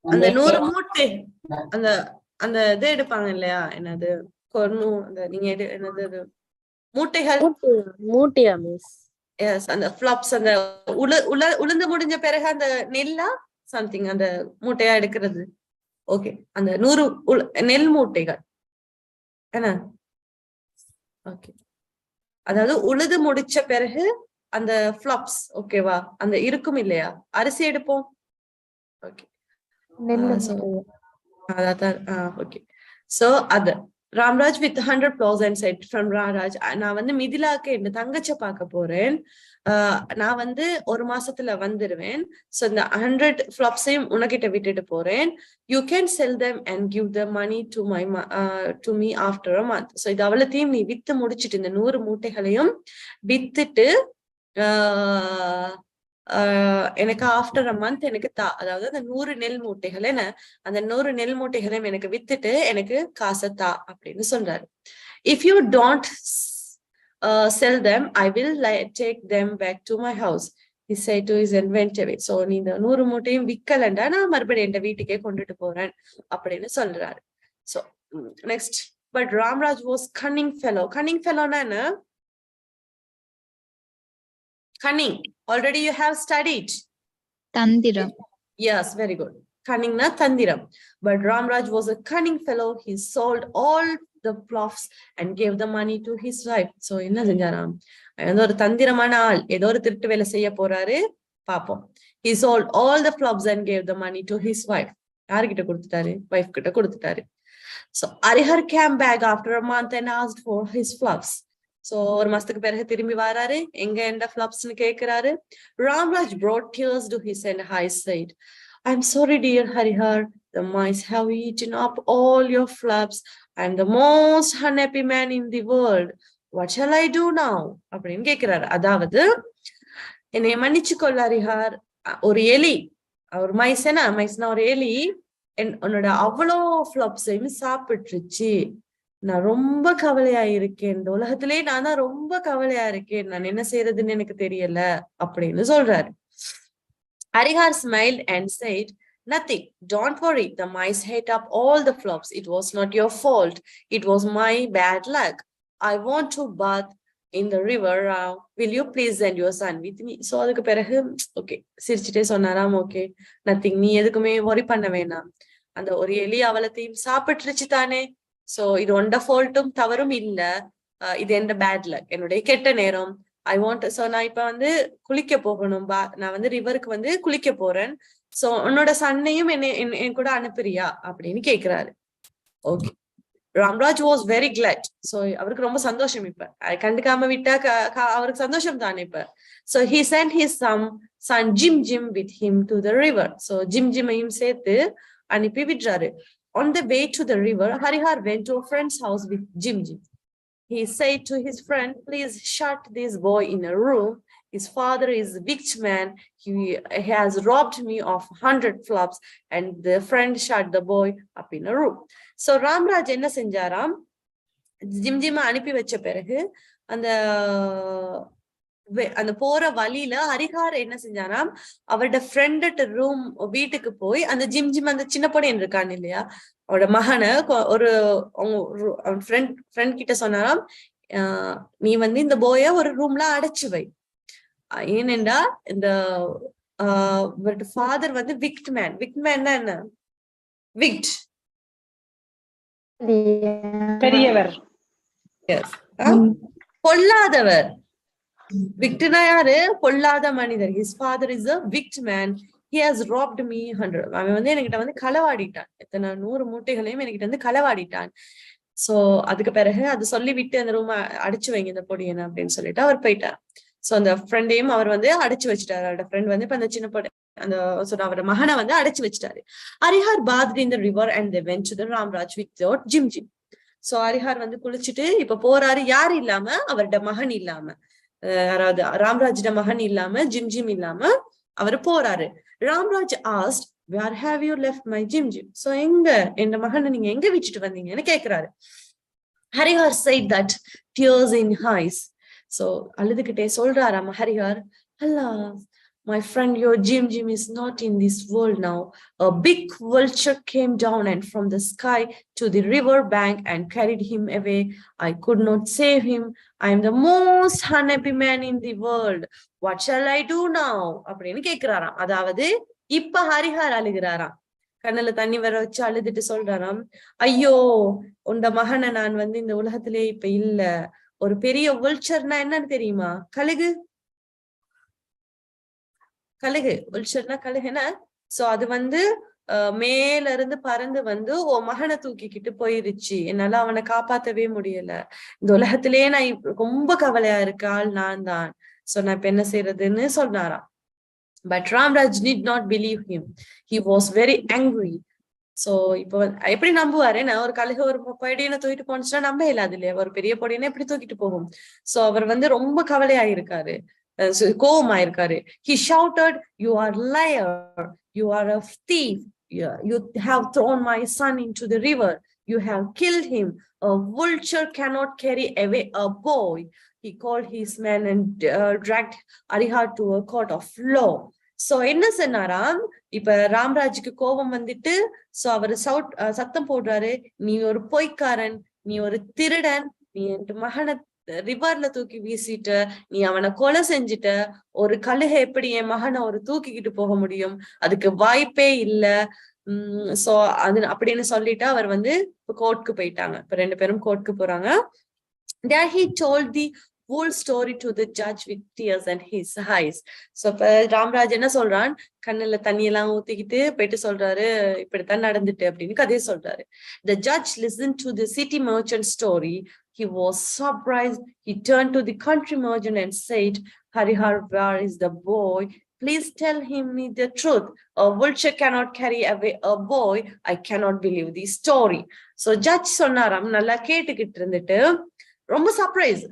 அந்த 100 மூட்டை, அந்த அந்த இது எடுப்பாங்க இல்லையா, என்னது அந்த நீங்க என்னது மூட்டைகள், மூட்டையா மிஸ்? எஸ், அந்த ஃபிளாப்ஸ், அந்த உளுந்து முடிஞ்ச பிறகு அந்த நெல்லா சம்திங் அந்த மூட்டையா எடுக்கிறது. ஓகே, அந்த 100 நெல் மூட்டைகள் என்ன, ஓகே, அதாவது உழுது முடிச்ச பிறகு அந்த ஃபிளாப்ஸ், ஓகேவா? அந்த இருக்கும் இல்லையா, அரிசி எடுப்போம், ஓகே, அதான், ஓகே. சோ அது Ramraj with 100 plows and said, "From Ramraj, நான் வந்து மிதிலாக்கு என் தங்கச்ச பார்க்க போறேன். நான் வந்து ஒரு மாசத்துல வந்துருவேன். சோ இந்த 100 flops-ஐயும் உனக்கிட்ட விட்டுட்டு போறேன். You can sell them and give the money to me after a month." So இது அவ்வளத்தையும் நீ வித்து முடிச்சிட்டு, இந்த 100 மூட்டைகளையும் வித்துட்டு எனக்கு ஆஃப்டர் அ மந்த் எனக்கு அதாவது அந்த 100 நெல் மூட்டைகள், என்ன, அந்த 100 நெல் மூட்டைகளையும் எனக்கு வித்துட்டு எனக்கு காசை தா அப்படின்னு சொல்றாரு. "If you don't sell them, I will take them back to my house," he said to his and went away. So நீ இந்த 100 மூட்டையும் விக்கலண்டா நான் மறுபடியும் என் வீட்டுக்கே கொண்டுட்டு போறேன் அப்படின்னு சொல்றாரு. So next, but Ramraj was cunning fellow. Cunning fellow-னா என்ன? Cunning, already you have studied. தந்திரம். Yes, very good. Cunning na tandiram. But Ramraj was a cunning fellow. He sold all the plows and gave the money to his wife. So என்ன செஞ்சாராம், ஒரு தந்திரமான ஆள், ஏதோ ஒரு திருட்டு வேலை செய்ய போறாரு, பாப்போம். He sold all the plows and gave the money to his wife. யார்கிட்ட கொடுத்துட்டாரு? வைஃப் கிட்ட கொடுத்துட்டாரு. So Harihar came back after a month and asked for his plows. So ஒரு மாசத்துக்கு பிறகு திரும்பி வராரு, எங்க எந்த ஃபிளாப்ஸ்னு கேக்குறாரு. Ramraj brought tears to his and I said, "I'm sorry, dear Harihar. The mice have eaten up all your flaps. I'm the most unhappy man in the world. What shall I do now?" அப்படின்னு கேக்குறாரு. அதாவது, என்னை மன்னிச்சுக்கொள்ள ஹரிஹார், ஒரு எலி, ஒரு மைஸ்னா ஒரு எலி உன்னோட அவ்வளோ ஃபிளாப்ஸையும் சாப்பிட்டுருச்சு. நான் ரொம்ப கவலையா இருக்கேன், இந்த உலகத்திலே நான் தான் ரொம்ப கவலையா இருக்கேன், நான் என்ன செய்யறதுன்னு எனக்கு தெரியல அப்படின்னு சொல்றாரு. Harihar smiled and said, "Nothing, don't worry, the mice ate up all the flops. It was not your fault, it was my bad luck. I want to bath in the river. Will you please send your son with me?" So அதுக்கு பிறகு okay சிரிச்சுட்டே சொன்னாராம், okay nothing, நீ எதுக்குமே worry பண்ண வேணாம், அந்த ஒரு எலி அவளத்தையும் சாப்பிட்டுருச்சு தானே, சோ இது உண்ட ஃபால்ட்டும் தவறும் இல்ல, இது எந்த பேட் லக், என்னுடைய கெட்ட நேரம். சோ நான் இப்ப வந்து குளிக்க போகணும், நான் வந்து ரிவருக்கு வந்து குளிக்க போறேன், சோ உன்னோட சன்னையும் என் கூட அனுப்புறியா அப்படின்னு கேக்குறாரு. Okay, Ramraj was very glad. So அவருக்கு ரொம்ப சந்தோஷம் இப்ப கண்டுக்காம விட்டா அவருக்கு சந்தோஷம் தானே இப்ப. So he sent his son Jim with him to the river. So Jim சேர்த்து அனுப்பி விடுறாரு. On the way to the river, Harihar went to a friend's house with Jim. He said to his friend, please shut this boy in a room. His father is a rich man. He has robbed me of 100 flops. And the friend shut the boy up in a room. So Ramraj என்ன செஞ்சாராம், gym அனுப்பி வச்ச பிறகு அந்த போற வழியில ஹரிஹார் என்ன செஞ்சாராம், அவரோட friend room வீட்டுக்கு போய் அந்த ஜிம் அந்த சின்ன பொடியன் இருக்கான் இல்லையா, அவரோட மகனை ஒரு ஃப்ரெண்ட் கிட்ட சொன்னாராம், நீ இந்த போய ஒரு ரூம்ல அடைச்சு வை. ஏனென்றா இந்த ஃபாதர் விக்ட் மேன் என்ன விக்ட் பெரியவர், பொல்லாதவர். விக்ட்னா யாரு? பொல்லாத மனிதர். His father is a wicked man. He has robbed me 100. அவன் என்கிட்ட களவாடிட்டான், எத்தனை 100 மூட்டைகளையும் என்கிட்ட களவாடிட்டான். சோ அதுக்கு பிறகு அது சொல்லிவிட்டு அந்த ரூம் அடிச்சு வைங்க இந்த பொடியன அப்படின்னு சொல்லிட்டு அவர் போயிட்டார். சோ அந்த ஃப்ரெண்டையும் அவர் அடைச்சு வச்சுட்டாரு. அவரோட ஃப்ரெண்ட் இப்ப அந்த சின்ன பொடி அந்த அவரோட மகனை அடைச்சு வச்சுட்டாரு. ஹரிஹார் bathed in the river and they went to the Ramraj without Jim. So Harihar குளிச்சுட்டு இப்ப போறாரு, யாரு இல்லாம, அவரோட மகன் இல்லாம, அதாவது ராம்ராஜோட மகன் இல்லாம, ஜிம் இல்லாம அவரு போறாரு. Ramraj asked, where have you left my Jim? So எங்க என் மகனை நீங்க எங்க விட்டுட்டு வந்தீங்கன்னு கேக்குறாரு. ஹரிஹார் said that, tears in eyes. So அழுதுகிட்டே சொல்றாராம் ஹரிஹார், Allah, my friend, your Jim is not in this world now. A big vulture came down and from the sky to the river bank and carried him away. I could not save him. I am the most unhappy man in the world. What shall I do now? அப்படின்னு கேக்குறாராம். அதாவது இப்ப ஹரிஹார் அழுகிறாராம், கண்ணுல தண்ணி வர வச்சு அழுதுட்டு சொல்றாராம், ஐயோ உண்ட மகனை நான் இந்த உலகத்திலே இப்ப இல்ல. ஒரு பெரிய vultureனா என்னன்னு தெரியுமா? கழுகு. vultureனா கழுகுனா, சோ அது மேல இருந்து பறந்து உன் மகனை தூக்கிக்கிட்டு போயிருச்சு, என்னால அவனை காப்பாத்தவே முடியல, இந்த உலகத்திலேயே நான் ரொம்ப கவலையா இருக்காள் நான் தான். சோ நான் இப்ப என்ன செய்யறதுன்னு சொன்னாராம். But Ramraj did not believe him. He was very angry. So இப்ப எப்படி நம்புவாரு? ஒரு கழுகு ஒரு பொடியனை தூக்கிட்டு போனுச்சுன்னா நம்ப இல்லாது இல்லையா, ஒரு பெரிய பொடியனை எப்படி தூக்கிட்டு போகும். சோ அவர் ரொம்ப கவலையாயிருக்காரு, கோவமாயிருக்காரு. He shouted, you are liar, you are a thief, you have thrown my son into the river, you have killed him. A vulture cannot carry away a boy. He called his men and dragged Harihar to a court of law. So என்ன சொன்னாராம், இப்ப ராம்ராஜுக்கு கோபம் so அவரு சத்தம் போடுறாரு, நீ ஒரு பொய்க்காரன், நீ ஒரு திருடன், நீ என் மகனை ரிவர்ல தூக்கி வீசிட்ட, நீ அவனை கொலை செஞ்சுட்ட, ஒரு கழுகை எப்படி என் மகனை தூக்கிக்கிட்டு போக முடியும், அதுக்கு வாய்ப்பே இல்ல. சோ அது அப்படின்னு சொல்லிட்டு அவர் கோர்ட்க்கு போயிட்டாங்க. இப்ப 2 பேரும் கோர்ட்க்கு போறாங்க. There he told the whole story to the judge with tears and his eyes. So Ramraj என்ன சொல்றான், கண்ணுல தண்ணியெல்லாம் ஊத்திக்கிட்டு போயிட்டு சொல்றாரு, இப்படித்தான் நடந்துட்டு அப்படின்னு கதையை சொல்றாரு. The judge listened to the city merchant story. He was surprised. He turned to the country merchant and said, Harihar, where is the boy? Please tell him the truth. A vulture cannot carry away a boy. I cannot believe the story. So judge சொன்னாராம், நல்லா கேட்டுக்கிட்டு இருந்துட்டு ரொம்ப surprise.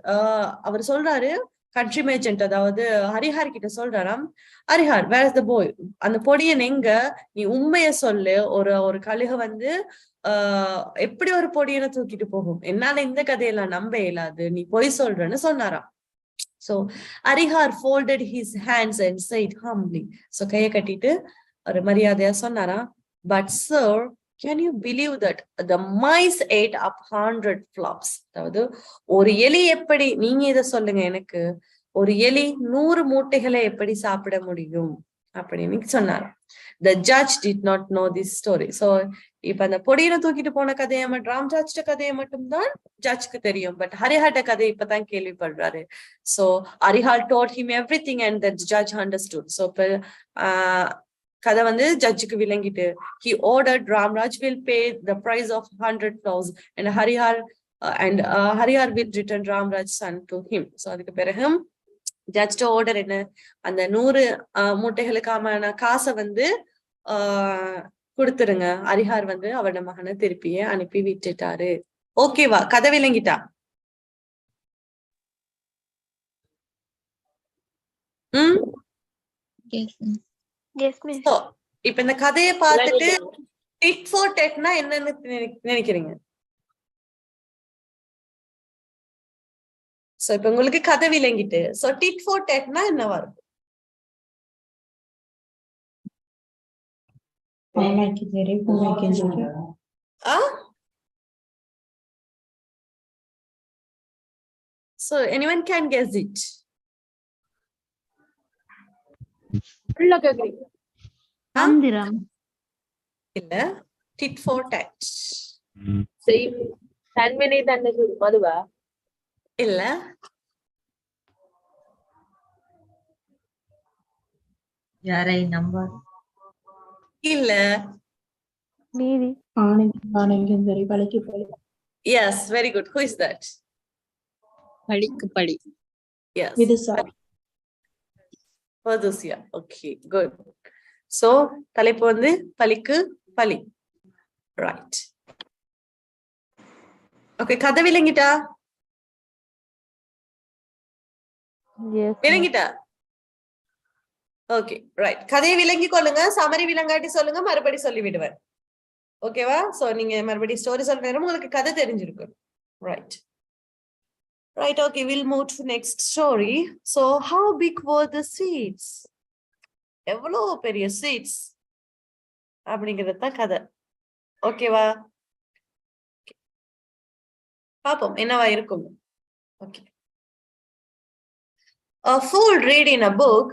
அவர் சொல்றாரு, country மேர்ச்சன்ட் அதாவது ஹரிஹார் கிட்ட சொல்றாராம், ஹரிஹார், where is the பாய்? அந்த பொடியன் எங்க? நீ உண்மைய சொல்லு. ஒரு கழுகு எப்படி ஒரு பொடியனை தூக்கிட்டு போகும்? என்னால இந்த கதையெல்லாம் நம்ப இயலாது, நீ பொய் சொல்றன்னு சொன்னாராம். So Harihar folded his hands and said humbly. So கைய கட்டிட்டு ஒரு மரியாதையா சொன்னாராம், but sir, can you believe that the mice ate up 100 flops? அதாவது ஒரு எலி எப்படி, நீங்க இத சொல்லுங்க எனக்கு, ஒரு எலி 100 மூட்டைகளை எப்படி சாப்பிட முடியும் அப்படின்னு சொன்னார். The judge did not know this story. So இப்ப அந்த பொடியனை தூக்கிட்டு போன கதையை ராம்ராஜ்ட கதையை மட்டும்தான் ஜட்ஜ்க்கு தெரியும். பட் ஹரிஹார்ட கதை இப்பதான் கேள்விப்படுறாரு. So Harihar told him everything and the judge understood. So கதை வந்து ஜட்ஜுக்கு விளங்கிட்டு he ordered Ramraj will pay the price of 100 flowers and Harihar will return Ramraj's son to him. So அதுக்கு பிறகு ஜட்ஜ் ஆர்டர் என்ன, அந்த 100 மூட்டைகளுக்கான காசை வந்து கொடுத்துருங்க, ஹரிஹார் வந்து அவரோட மகனை திருப்பியே அனுப்பி விட்டுட்டாரு. ஓகேவா, கதை விளங்கிட்டா? இப்ப இந்த கதையை பார்த்துட்டு டிட் ஃபார் டெட்னா என்னன்னு நினைக்கிறீங்க? சோ இப்ப உங்களுக்கு கதை விளங்கிட்டு, சோ டிட் ஃபார் டெட்னா என்னவா இருக்கும்? So anyone can guess it? மந்திரம் இல்ல, டிட் ஃபார் டெட். தன்வினை தன்னை மதுவா? இல்ல, யாரை நம்ப இல்ல, நீதி yes, very good. Who is that? பழிக்கு பழி. Yes, Vadusia. Okay, good. So தலைப்பு வந்து பழிக்கு பழி. Right. Okay, கதை விளங்கிட்டா? விளங்கிட்டா? Okay, right. கதையை விளங்கி கொள்ளுங்க, சமரி விளங்காட்டி சொல்லுங்க, மறுபடி சொல்லி விடுவேன். ஓகேவா? சோ நீங்க மறுபடி ஸ்டோரி சொல்ற நேரம் உங்களுக்கு கதை தெரிஞ்சிருக்கும். Right. Right, okay, we'll move to next story. So how big were the seeds? எவ்வளோ பெரிய seeds அப்படிங்கிறது தான் கதை. ஓகேவா? பாப்போம் என்னவா இருக்கும். Okay. A fool read in a book,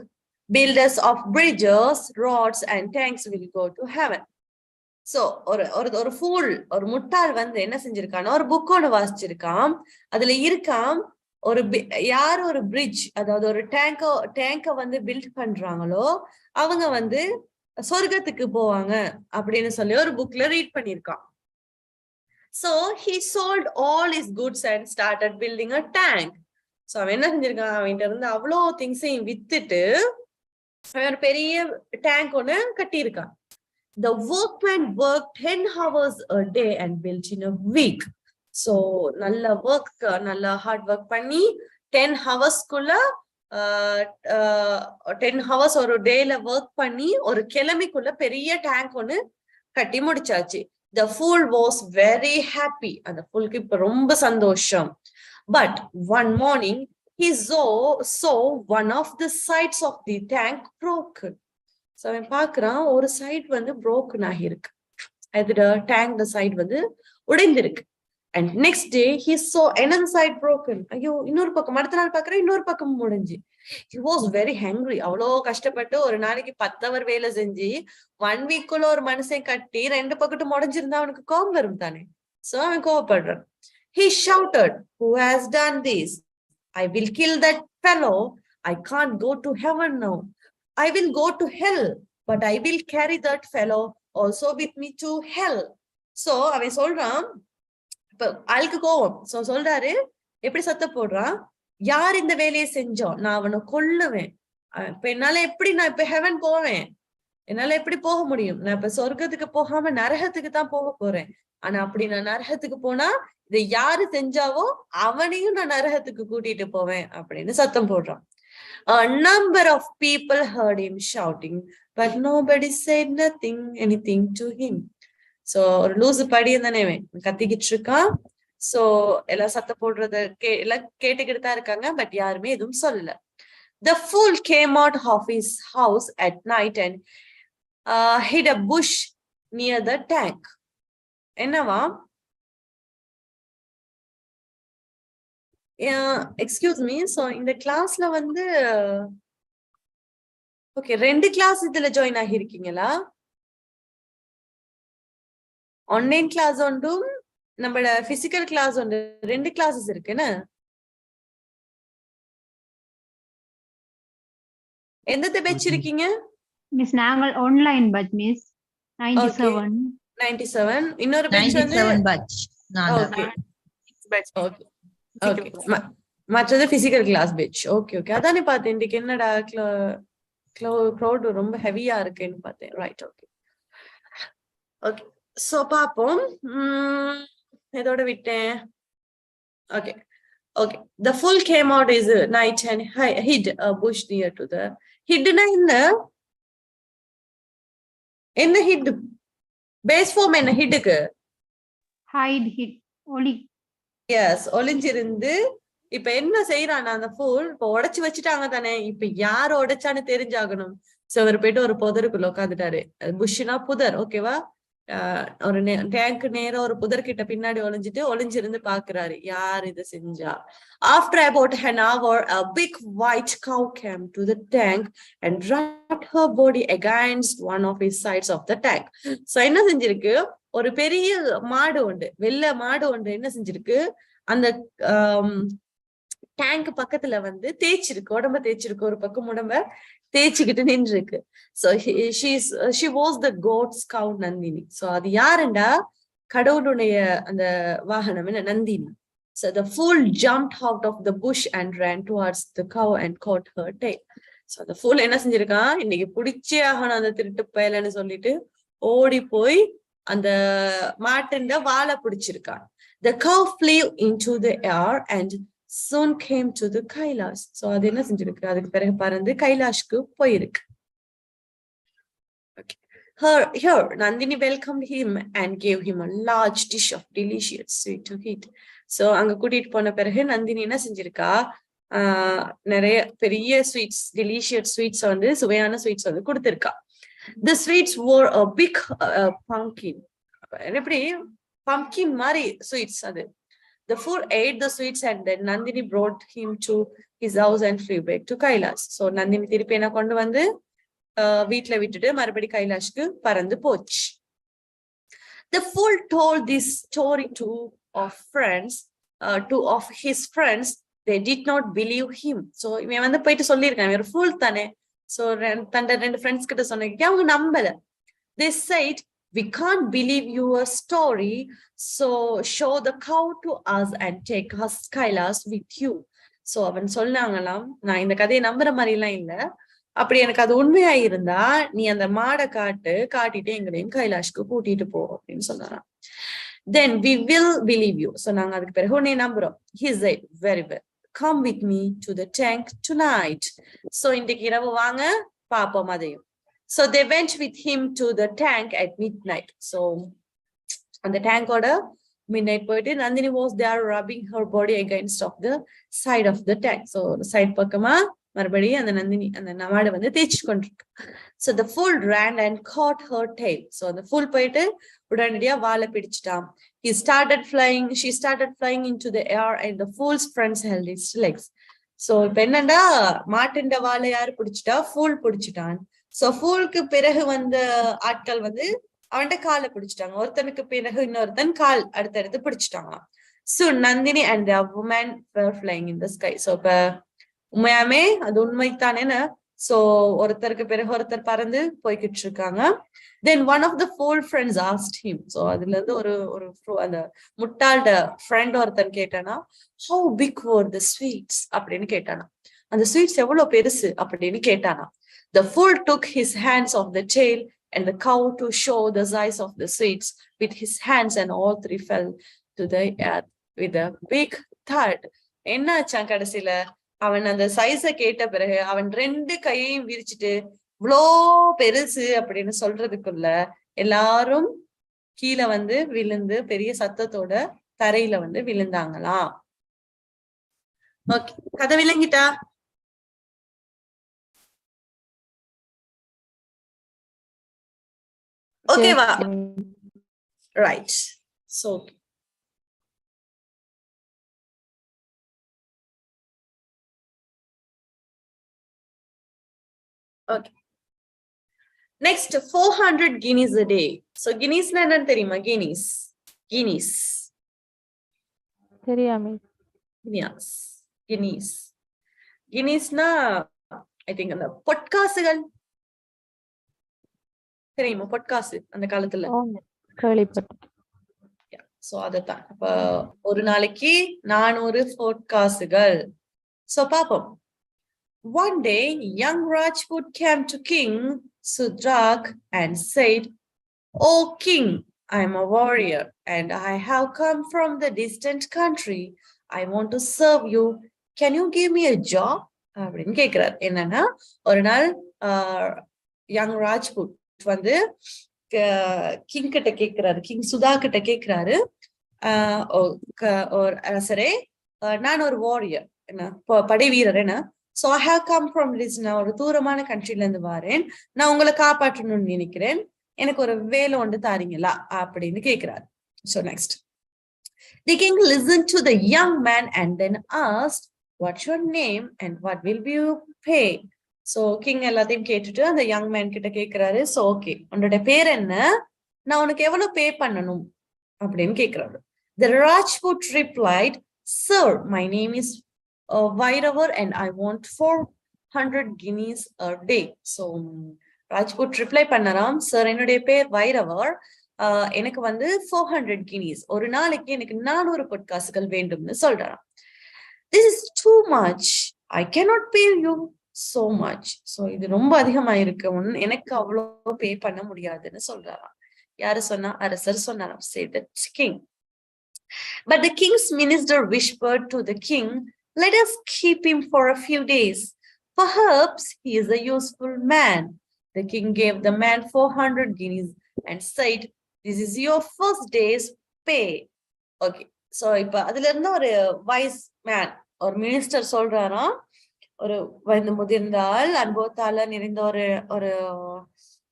builders of bridges, roads and tanks will go to heaven. So ஒரு ஃபூல், ஒரு முட்டாள் வந்து என்ன செஞ்சிருக்கான்னா ஒரு புக் ஒன்று வாசிச்சிருக்கான். அதுல இருக்கான் யார் ஒரு பிரிட்ஜ், அதாவது ஒரு டேங்க வந்து பில்ட் பண்றாங்களோ அவங்க வந்து சொர்க்கத்துக்கு போவாங்க அப்படின்னு சொல்லி ஒரு புக்ல ரீட் பண்ணிருக்கான். So he sold all his goods and started building a tank. So அவன் என்ன செஞ்சிருக்கான், அவன்கிட்ட இருந்து அவ்வளோ திங்ஸையும் வித்துட்டு அவன் ஒரு பெரிய டேங்க் ஒண்ணு கட்டியிருக்கான். The workman worked 10 hours a day and built in a week. So நல்ல hard work பண்ணி 10 ஹவர்ஸ்க்குள்ள 10 ஹவர்ஸ் ஒரு டேல ஒர்க் பண்ணி ஒரு கிழமைக்குள்ள பெரிய டேங்க் ஒண்ணு கட்டி முடிச்சாச்சு. The fool was very happy. அந்த ஃபுல்க்கு இப்ப ரொம்ப சந்தோஷம். But one morning he saw one of the sides of the tank broken. So அவன் பாக்குறான் ஒரு சைட் வந்து broken ஆகிருக்கு, அதோட டேங்க் சைட் வந்து உடைந்திருக்கு. And next day he saw another side broken. ஐயோ, இன்னொரு பக்கம், அடுத்த நாள் பாக்குறேன் இன்னொரு பக்கம் முடிஞ்சு. He was very hungry. அவ்வளோ கஷ்டப்பட்டு ஒரு நாளைக்கு 10 hour வேலை செஞ்சு 1 வீக்குள்ள ஒரு மனுஷன் கட்டி 2 பக்கத்தும் முடிஞ்சிருந்தா அவனுக்கு கோபம் வரும் தானே. சோ அவன் கோபப்படுறான். He shouted, who has done this? I will kill that fellow. I can't go to heaven now. I will go to hell, but I will carry that fellow also with me to hell. So அவன் சொல்றான், இப்ப ஆளுக்கு கோவம். So சொல்றாரு, எப்படி சத்த போடுறான், யார் இந்த வேலையை செஞ்சோம், நான் அவனை கொல்லுவேன். இப்ப என்னால எப்படி நான் இப்ப ஹெவன் போவேன், என்னால எப்படி போக முடியும், நான் இப்ப சொர்க்கத்துக்கு போகாம நரகத்துக்கு தான் போக போறேன். ஆனா அப்படி நான் நரகத்துக்கு போனா இதை யாரு செஞ்சாவோ அவனையும் நான் நரகத்துக்கு கூட்டிட்டு போவேன் அப்படின்னு சத்தம் போடுறான். A number of people heard him shouting, but nobody said anything to him. So ஒரு லூசு படியும் தானே கத்திக்கிட்டு இருக்கான். சோ எல்லாம் சத்த போடுறத எல்லாம் கேட்டுக்கிட்டு தான் இருக்காங்க, பட் யாருமே எதுவும் சொல்லல. The fool came out of his house at night and hid a bush near the tank. என்னவா, எக்ஸ்கியூஸ் மீ, சோ இந்த கிளாஸ்ல வந்து ஓகே 2 கிளாஸ் இதுல ஜாயின் ஆகிருக்கீங்களா? ஆன்லைன் கிளாஸ் ஒன்றும் நம்மளோட பிசிக்கல் கிளாஸ் ஒன்று, 2 கிளாஸஸ் இருக்குன்னு. எந்த பேட்ச் இருக்கீங்க? மிஸ் நாங்கள் ஆன்லைன் பட் மிஸ் Okay. 97. 97 இன்னொரு batch வந்து 97 batch. ஓகே ஓகே ஓகே மற்றது physical class batch. Okay okay அதானே பார்த்தேன் இன்னைக்கு என்னடா க்ரௌட் ரொம்ப ஹெவியா இருக்குன்னு பார்த்தேன். ரைட் ஓகே ஓகே சோ பாப்போம். இதோட விட்டேன். Okay okay the full came out is night and hid a bush near to the hidna என்ன hid பேஸ் ஃபார்ம் என்ன ஹிட்டுக்கு ஹைட் ஹிட் ஒலி. எஸ் ஒளிஞ்சிருந்து இப்ப என்ன செய்யறான் அந்த ஃபூல் இப்ப உடைச்சு வச்சுட்டாங்க தானே. இப்ப யார் உடைச்சான்னு தெரிஞ்சாகணும். சோ அவர் போயிட்டு ஒரு புதருக்குள்ள உட்காந்துட்டாரு. புஷ்னா புதர் ஓகேவா. ஒரு டேங்க் நேரம் ஒரு புதர்கிட்ட பின்னாடி ஒளிஞ்சிருந்து பாக்குறாரு யார் இதை செஞ்சா. After about an hour a big white cow came to the tank and wrapped her body against one of his sides of the tank. So என்ன செஞ்சிருக்கு ஒரு பெரிய மாடு உண்டு வெள்ளை மாடு உண்டு என்ன செஞ்சிருக்கு அந்த டேங்க் பக்கத்துல வந்து தேய்ச்சிருக்கு உடம்ப தேய்ச்சிருக்கு ஒரு பக்கம் உடம்ப தேய்ச்சிக்கிட்டு நின்று இருக்கு. So she was the goat's cow Nandini. So அது யாருண்டா கடவுளுடைய அந்த வாகனம் என்ன Nandini. So the fool jumped out of the bush and ran towards the cow and caught her tail. So the fool என்ன செஞ்சிருக்கான் இன்னைக்கு பிடிச்சே ஆகணும் அந்த திருட்டு பயலன்னு சொல்லிட்டு ஓடி போய் அந்த மாட்டுண்ட வாழை பிடிச்சிருக்கான். The cow flew into the air and soon came to the Kailash. So அது என்ன செஞ்சிருக்கு அதுக்கு பிறகு பறந்து கைலாஷ்க்கு போயிருக்கு. Here Nandini welcomed him and gave him a large dish of delicious sweet to eat. So அங்க கூட்டிட்டு போன பிறகு நந்தினி என்ன செஞ்சிருக்கா நிறைய பெரிய ஸ்வீட்ஸ் டெலிஷியஸ் ஸ்வீட்ஸ் வந்து சுவையான ஸ்வீட்ஸ் வந்து கொடுத்திருக்கா. The sweets were a big pumpkin. எப்படி பம்கின் மாதிரி ஸ்வீட்ஸ் அது. The fool ate the sweets and then Nandini brought him to his house and flew back to Kailash. So Nandini திருப்பி என்ன கொண்டு வந்து வீட்டுல விட்டுட்டு மறுபடி கைலாஷ்க்கு பறந்து போச்சு. The fool told this story to of his friends. They did not believe him. So இவன் வந்து போயிட்டு சொல்லியிருக்கான் ஒரு ஃபூல் தானே. So தண்ட ரெண்டு ஃப்ரெண்ட்ஸ் கிட்ட சொன்னீங்க அவங்க நம்பல. They said we can't believe your story, so show the cow to us and take us Kailash with you. So அவன் சொன்னாங்களாம் நான் இந்த கதையை நம்புற மாதிரி எல்லாம் இல்ல. அப்படி எனக்கு அது உண்மையா இருந்தா நீ அந்த மாடை காட்டிட்டு எங்களையும் கைலாஷ்க்கு கூட்டிட்டு போ அப்படின்னு சொன்னாராம். Then we will believe you. So நாங்க அதுக்கு பிறகு உன்னை நம்புறோம். He said very well. Come with me to the tank tonight. So இன்றைக்கு இரவு வாங்க பாப்போம் அதையும். So they went with him to the tank at midnight. So அந்த டேங்கோட midnight போயிட்டு Nandini was there rubbing her body against of the side of the tank. So side பக்கமா மறுபடியும் அந்த நந்தினி அந்த மாடு வந்து தேய்ச்சி கொண்டிருக்கு. So the fool ran and caught her tail. So அந்த fool போயிட்டு உடனடியா வாழை பிடிச்சிட்டான். She started flying into the air and the fool's friends held its legs. So இப்ப என்னண்டா மாட்டிண்ட வாழை யாரு பிடிச்சிட்டா ஃபூல் பிடிச்சிட்டான். சோ ஃபூலுக்கு பிறகு வந்த ஆட்கள் வந்து அவன்கிட்ட காலை பிடிச்சிட்டாங்க. ஒருத்தனுக்கு பிறகு இன்னொருத்தன் கால் அடுத்தடுத்து பிடிச்சிட்டாங்களாம். So Nandini and the woman were flying in the sky. So இப்ப உண்மையாமே அது உண்மைத்தானேன்னு சோ ஒருத்தருக்கு பிறகு ஒருத்தர் பறந்து போய்கிட்டு இருக்காங்க. Then one of the fool friends asked him. So அதுல இருந்து ஒரு அந்த முட்டாள்ட ஃப்ரெண்ட் ஒருத்தன் கேட்டானா how big were the sweets அப்படின்னு கேட்டானா. அந்த ஸ்வீட்ஸ் எவ்வளவு பெருசு அப்படின்னு கேட்டானா. The fool took his hands off the tail and the cow to show the size of the sweets with his hands and all three fell to the earth with a big thud. என்ன ஆச்சான் கடைசியில அவன் அந்த சைஸ கேட்ட பிறகு அவன் ரெண்டு கையையும் விரிச்சிட்டு இவ்வளோ பெருசு அப்படின்னு சொல்றதுக்குள்ள எல்லாரும் கீழே வந்து விழுந்து பெரிய சத்தத்தோட தரையில வந்து விழுந்தாங்களாம். ஓகே கதை விளங்கிட்டா? ஓகேவா? Right. So okay. Next 400 guineas a day. So guineas na enna theriyuma? Guineas தெரியாமே. guineas na I think அந்த பொட்காசுகள் தெரியுமா பொட்காசு அந்த காலத்துல? கேள்விப்பட்டேன். சோ அதத்தான் அப்ப ஒரு நாளைக்கு 400 பொட்காசுகள். சோ பாப்போம். One day, young Rajput came to King Sudrak and said, "O king, I am a warrior and I have come from the distant country. I want to serve you. Can you give me a job?" அப்படின்னு கேக்குறாரு. என்னன்னா ஒரு நாள் young Rajput வந்து king கிட்ட கேக்குறாரு, king Sudha கிட்ட கேக்குறாரு, ஒரு அரசரே, நான் ஒரு வாரியர், என்ன படை வீரர், என்ன so I have come from this, நான் ஒரு தூரமான கண்ட்ரில இருந்து வரேன், நான் உங்களை காப்பாற்றணும்னு நினைக்கிறேன், எனக்கு ஒரு வேலை ஒன்று தாரீங்களா அப்படின்னு கேக்குறாரு. So next, the king listened to the young man and then asked, "What's your name and what will you pay?" So king எல்லாத்தையும் கேட்டுட்டு அந்த யங் மேன் கிட்ட கேக்குறாரு. சோ ஓகே, உன்னோட பேர் என்ன, நான் உனக்கு எவ்வளவு பே பண்ணணும் அப்படின்னு கேக்குறாரு. The Rajput replied, "Sir, my name is Vairavar and I want 400 guineas a day." So Rajput reply பண்ணறாம், சார் என்னுடைய பேர் வைரவர், எனக்கு வந்து 400 guineas, ஒரு நாளைக்கு எனக்கு 400 பொற்காசுகள் வேண்டும்னு சொல்றாராம். This is too much, I cannot pay you so much. So இது ரொம்ப அதிகமா இருக்கு, எனக்கு அவ்வளவு பே பண்ண முடியாதுன்னு சொல்றாராம். யாரு சொன்னா? அரசர் சொன்னாராம். Said the king. But the king's minister whispered to the king, "Let us keep him for a few days. Perhaps he is a useful man." The king gave the man 400 guineas and said, "This is your first day's pay." Okay. So இப்ப அதுல இருந்து ஒரு wise man, ஒரு minister சொல்றாராம், ஒரு வயது முதிர்ந்தால் அனுபவத்தால நிறைந்த ஒரு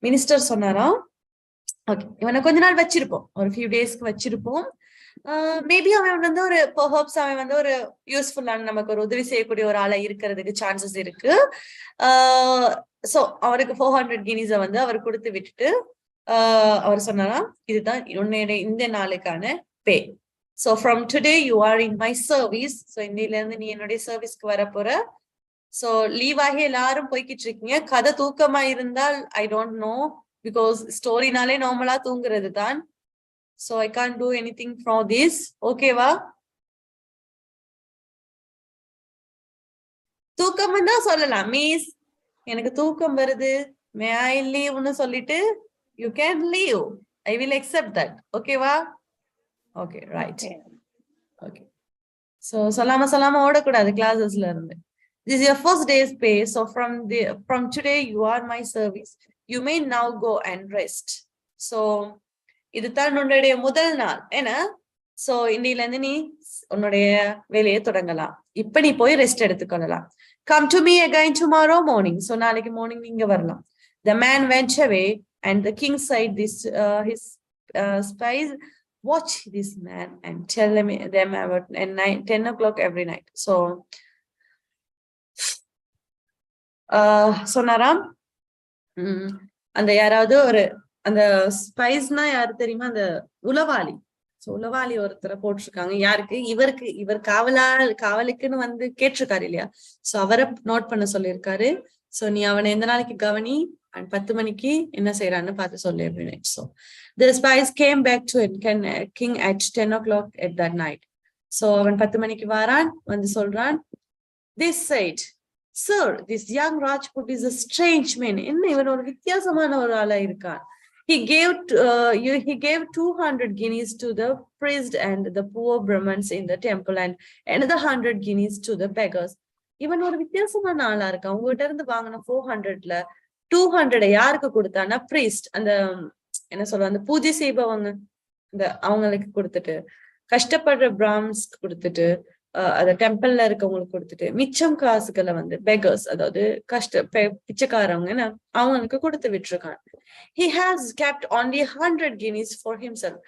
மினிஸ்டர் சொன்னாராம், ஓகே இவனை கொஞ்ச நாள் வச்சிருப்போம், ஒரு ஃபியூ டேஸ்க்கு வச்சிருப்போம், மேபி அவன் வந்து ஒரு பெர்ஹாப்ஸ் அவன் வந்து ஒரு யூஸ்ஃபுல்லான, நமக்கு ஒரு உதவி செய்யக்கூடிய ஒரு ஆளா இருக்கிறதுக்கு சான்சஸ் இருக்கு. சோ அவருக்கு 400 guineas வந்து அவர் கொடுத்து விட்டுட்டு அவர் சொன்னாராம், இதுதான் உன்னுடைய இந்த நாளுக்கான பே. So from today you are in my service. So இன்னையில இருந்து நீ என்னுடைய சர்வீஸ்க்கு வர போற. சோ லீவ் ஆகி எல்லாரும் போய்கிட்டு இருக்கீங்க. கதை தூக்கமா இருந்தால் ஐ டோன்ட் நோ, பிகாஸ் ஸ்டோரினாலே நார்மலா தூங்குறது தான். So I can't do anything from this. Okay வா? தூக்கம் வந்தா சொல்லலாம், மிஸ் எனக்கு தூக்கம் வருது, மே ஐ லீவ்னு சொல்லிட்டு you can leave. I will accept that. Okay வா? Okay, right. Okay. So சொல்லாம ஓடக்கூடாது கிளாஸஸ்ல இருந்து. This is your first day's pay. So from today you are my service. You may now go and rest. So இதுதான் உன்னுடைய முதல் நாள், ஏன்னா so இன்னையில இருந்து நீ உன்னுடைய வேலையை தொடங்கலாம், இப்ப நீ போய் ரெஸ்ட் எடுத்துக்கொள்ளலாம். Come to me again tomorrow morning. So நாளைக்கு மார்னிங் நீங்க வரலாம். The man went away and the king said this his spies, "Watch this man and tell them about 10 o'clock every night." So சொன்னாராம், அந்த யாராவது ஒரு அந்த ஸ்பைஸ்னா யாரு தெரியுமா? அந்த உளவாளி. உளவாளி ஒருத்தரை போட்டிருக்காங்க. யாருக்கு? இவர் காவலுக்குன்னு வந்து கேட்டிருக்காரு இல்லையா? சோ அவரை நோட் பண்ண சொல்லியிருக்காரு. சோ நீ அவனை எந்த நாளைக்கு கவனி, and 10 மணிக்கு என்ன செய்யறான்னு பார்த்து சொல்லு அப்படின்னு. So the spies came back to king at 10 o'clock at that night. So அவன் 10 மணிக்கு வாரான், வந்து சொல்றான், they said, "Sir, this young Rajput is a strange man." என்ன இவன் ஒரு வித்தியாசமான ஒரு ஆளா இருக்கான். He gave 200 guineas to the priest and the poor Brahmins in the temple and another 100 guineas to the beggars. இவன் ஒரு வித்தியாசமான ஆளா இருக்கான். உங்ககிட்ட இருந்து வாங்கின 400ல 200 யாருக்கு கொடுத்தானா? priest, அந்த என்ன சொல்லுவாங்க, அந்த பூஜை செய்பவங்க, இந்த அவங்களுக்கு கொடுத்துட்டு, கஷ்டப்படுற பிராம்ஸ்க்கு கொடுத்துட்டு, அந்த டெம்பிள்ல இருக்கவங்களுக்கு கொடுத்துட்டு, மிச்சம் காசுகளை வந்து பெகர்ஸ், அதாவது பிச்சைக்காரவங்க அவங்களுக்கு கொடுத்து விட்டுருக்கான். He has kept only 100 guineas for himself.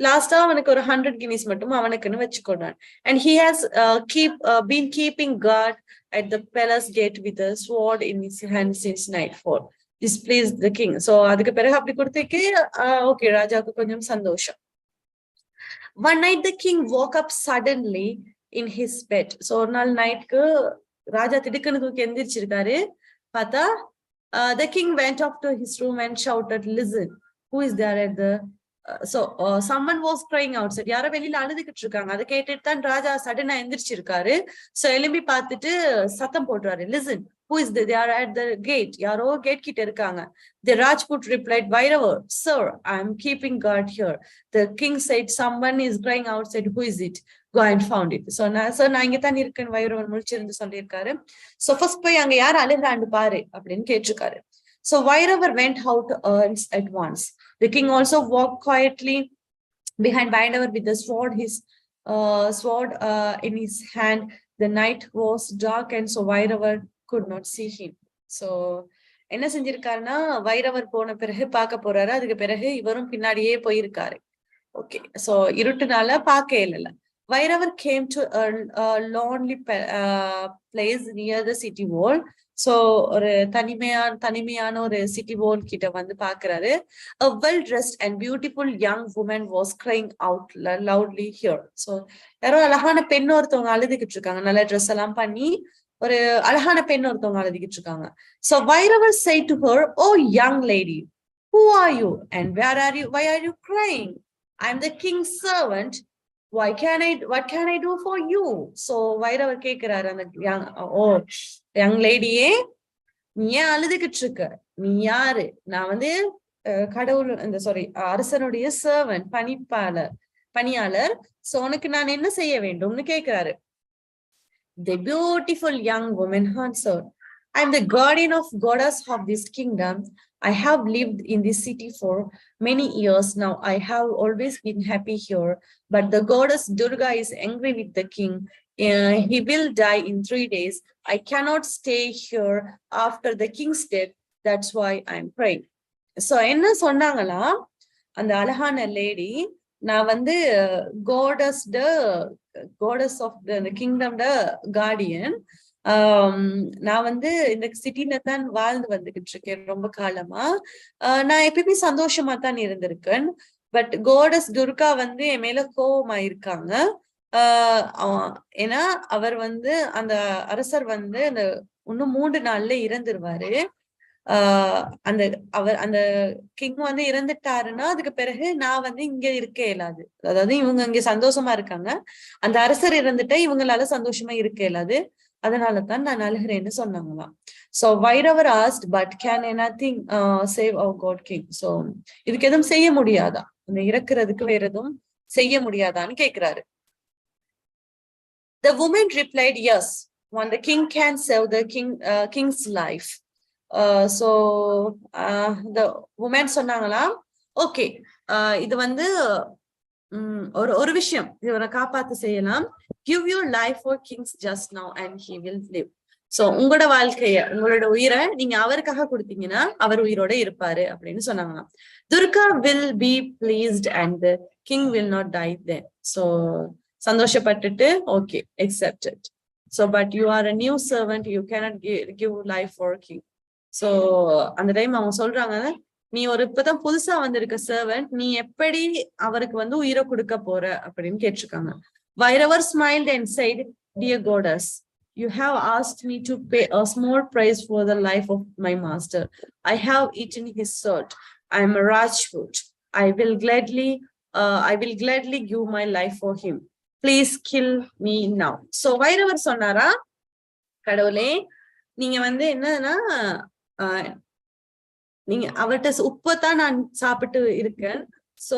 லாஸ்டா அவனுக்கு ஒரு 100 guineas மட்டும் அவனுக்குன்னு வச்சுக்கொண்டான். And he has been keeping guard at the palace gate with a sword in his hand since nightfall. This pleased the king. So அதுக்கு பிறகு அப்படி கொடுத்தேக்கு okay, ராஜாவுக்கு கொஞ்சம் சந்தோஷம். One night the king woke up suddenly in his bed. So ஒரு நாள் நைட்க்கு ராஜா திடுக்குன்னு தூக்கி எந்திரிச்சிருக்காரு. பார்த்தா The king went up to his room and shouted, "Listen, who is there at the..." Someone was crying outside. யாரோ வெளியில அழுதுகிட்டு இருக்காங்க. அதை கேட்டுட்டு தான் ராஜா சடனா எந்திரிச்சிருக்காரு. சோ எழும்பி பார்த்துட்டு சத்தம் போடுறாரு, "Listen, who is there? They are at the gate." யாரோ கேட் கிட்ட இருக்காங்க. The Rajput replied, "Vairava, sir, I am keeping guard here." The king said, "Someone is crying outside. Who is it? Go and found it." So நான் இங்க தான் இருக்கேன் வைரவன் முழிச்சிருந்து சொல்லியிருக்காரு. So first போய் அங்க யார் அழுகிறாண்டு பாரு அப்படின்னு கேட்டிருக்காரு. So Vairavar went out at once. The king also walked quietly behind Vairavar with the sword in his hand. The night was dark and so Vairavar could not see him. So என்ன செஞ்சிருக்காருன்னா வைரவர் போன பிறகு பார்க்க போறாரு. அதுக்கு பிறகு இவரும் பின்னாடியே போயிருக்காரு. ஓகே, சோ இருட்டுனால பார்க்க இல்ல. Vairavar came to a lonely place near the city wall. So ஒரு தனிமையான ஒரு city wall கிட்ட வந்து பாக்குறாரு. A well-dressed and beautiful young woman was crying out loudly here. So யாரோ அழகான பெண் ஒருத்தவங்க அழுதுகிட்டு இருக்காங்க. நல்ல ட்ரெஸ் எல்லாம் பண்ணி ஒரு அழகான பெண் ஒருத்தவங்க அழுதுகிட்டு இருக்காங்க. So Vairavar said to her, "Oh young lady, who are you and why are you crying? I am the king's servant. What can I do for you?" So Vairavar கேக்குறாரு அந்த young ladyயே, "நீ ஏன் அழுதுகிட்டு இருக்க? நீ யாரு? நான் வந்து கடவுள் அரசனுடைய சர்வன்ட், பணியாளர். சோ உனக்கு நான் என்ன செய்ய வேண்டும்னு கேக்குறாரு. The beautiful young woman answered, "I am the guardian of goddess of this kingdom. I have lived in this city for many years now. I have always been happy here. But the goddess Durga is angry with the king. He will die in 3 days. I cannot stay here after the king's death. That's why I'm praying." So என்ன சொன்னாங்களா அந்த அழகான lady, நான் வந்து goddess of the kingdom guardian. நான் வந்து இந்த சிட்டில தான் வாழ்ந்து வந்துகிட்டு இருக்கேன் ரொம்ப காலமா. நான் எப்பயுமே சந்தோஷமா தான் இருந்திருக்கேன். பட் கோடஸ் துர்கா வந்து என் மேல கோபமா இருக்காங்க. ஏன்னா அவர் வந்து அந்த அரசர் வந்து அந்த இன்னும் 3 நாள்ல இறந்துருவாரு. அந்த கிங் வந்து இறந்துட்டாருன்னா அதுக்கு பிறகு நான் வந்து இங்க இருக்க இயலாது. அதாவது இவங்க இங்க சந்தோஷமா இருக்காங்க, அந்த அரசர் இறந்துட்டா இவங்களால சந்தோஷமா இருக்க இயலாது. அதனாலதான் நான் அழுகிறேன்னு சொன்னாங்களாம். So Vairavar asked, "But can anything save our God king?" So இதுக்கு எதுவும் செய்ய முடியாதா? அந்த இறக்குறதுக்கு வேற எதுவும் செய்ய முடியாதான்னு கேக்குறாரு. The woman replied, "Yes, when the king can save the king's life." So the woman சொன்னாங்களா, ஓகே, இது வந்து ஒரு விஷயம் இவரை காப்பாத்து செய்யலாம். "Give your life for kings just now and he will live." So உங்களோட வாழ்க்கைய, உங்களோட உயிரை நீங்க அவருக்காக கொடுத்தீங்கன்னா அவர் உயிரோட இருப்பாரு அப்படின்னு சொன்னாங்களாம். "Durga will be pleased and the king will not die then." So சந்தோஷப்பட்டுட்டு okay accepted. So but you are a new servant, you cannot give life for a king. So அந்த டைம் அவங்க சொல்றாங்க, நீ இப்பதான் புதுசா வந்திருக்க சர்வன்ட், நீ எப்படி அவருக்கு வந்து உயிரை கொடுக்க போற அப்படின்னு கேட்டிருக்காங்க. Vairavar smiled and said, "Dear goddess, you have asked me to pay a small price for the life of my master. I have eaten his salt. I am a Rajput. I will gladly give my life for him. Please kill me now." So Vairavar சொன்னாரா, கடவுளே நீங்க வந்து என்னன்னா நீங்க அவர்கிட்ட உப்பத்தான் நான் சாப்பிட்டு இருக்கேன். சோ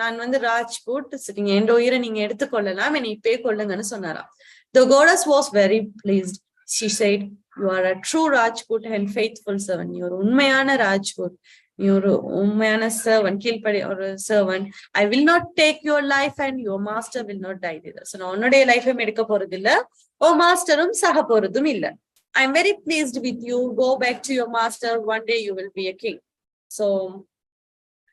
நான் வந்து ராஜ்புட், நீங்க என் உயிரை நீங்க எடுத்துக்கொள்ளலாம், என்னை இப்பே கொள்ளுங்கன்னு சொன்னாராம். The goddess was very pleased. She said, "You are a true Rajput and faithful servant." நீ ஒரு உண்மையான ராஜ்புட், நீ ஒரு உண்மையான சர்வன்ட், கீழ்ப்படி ஒரு servant. "I will not take your life and your master will not die either." So நான் உன்னுடைய லைஃபையும் எடுக்க போறது இல்ல, ஓ மாஸ்டரும் சாக போறதும் இல்ல. "I am very pleased with you. Go back to your master. One day you will be a king." So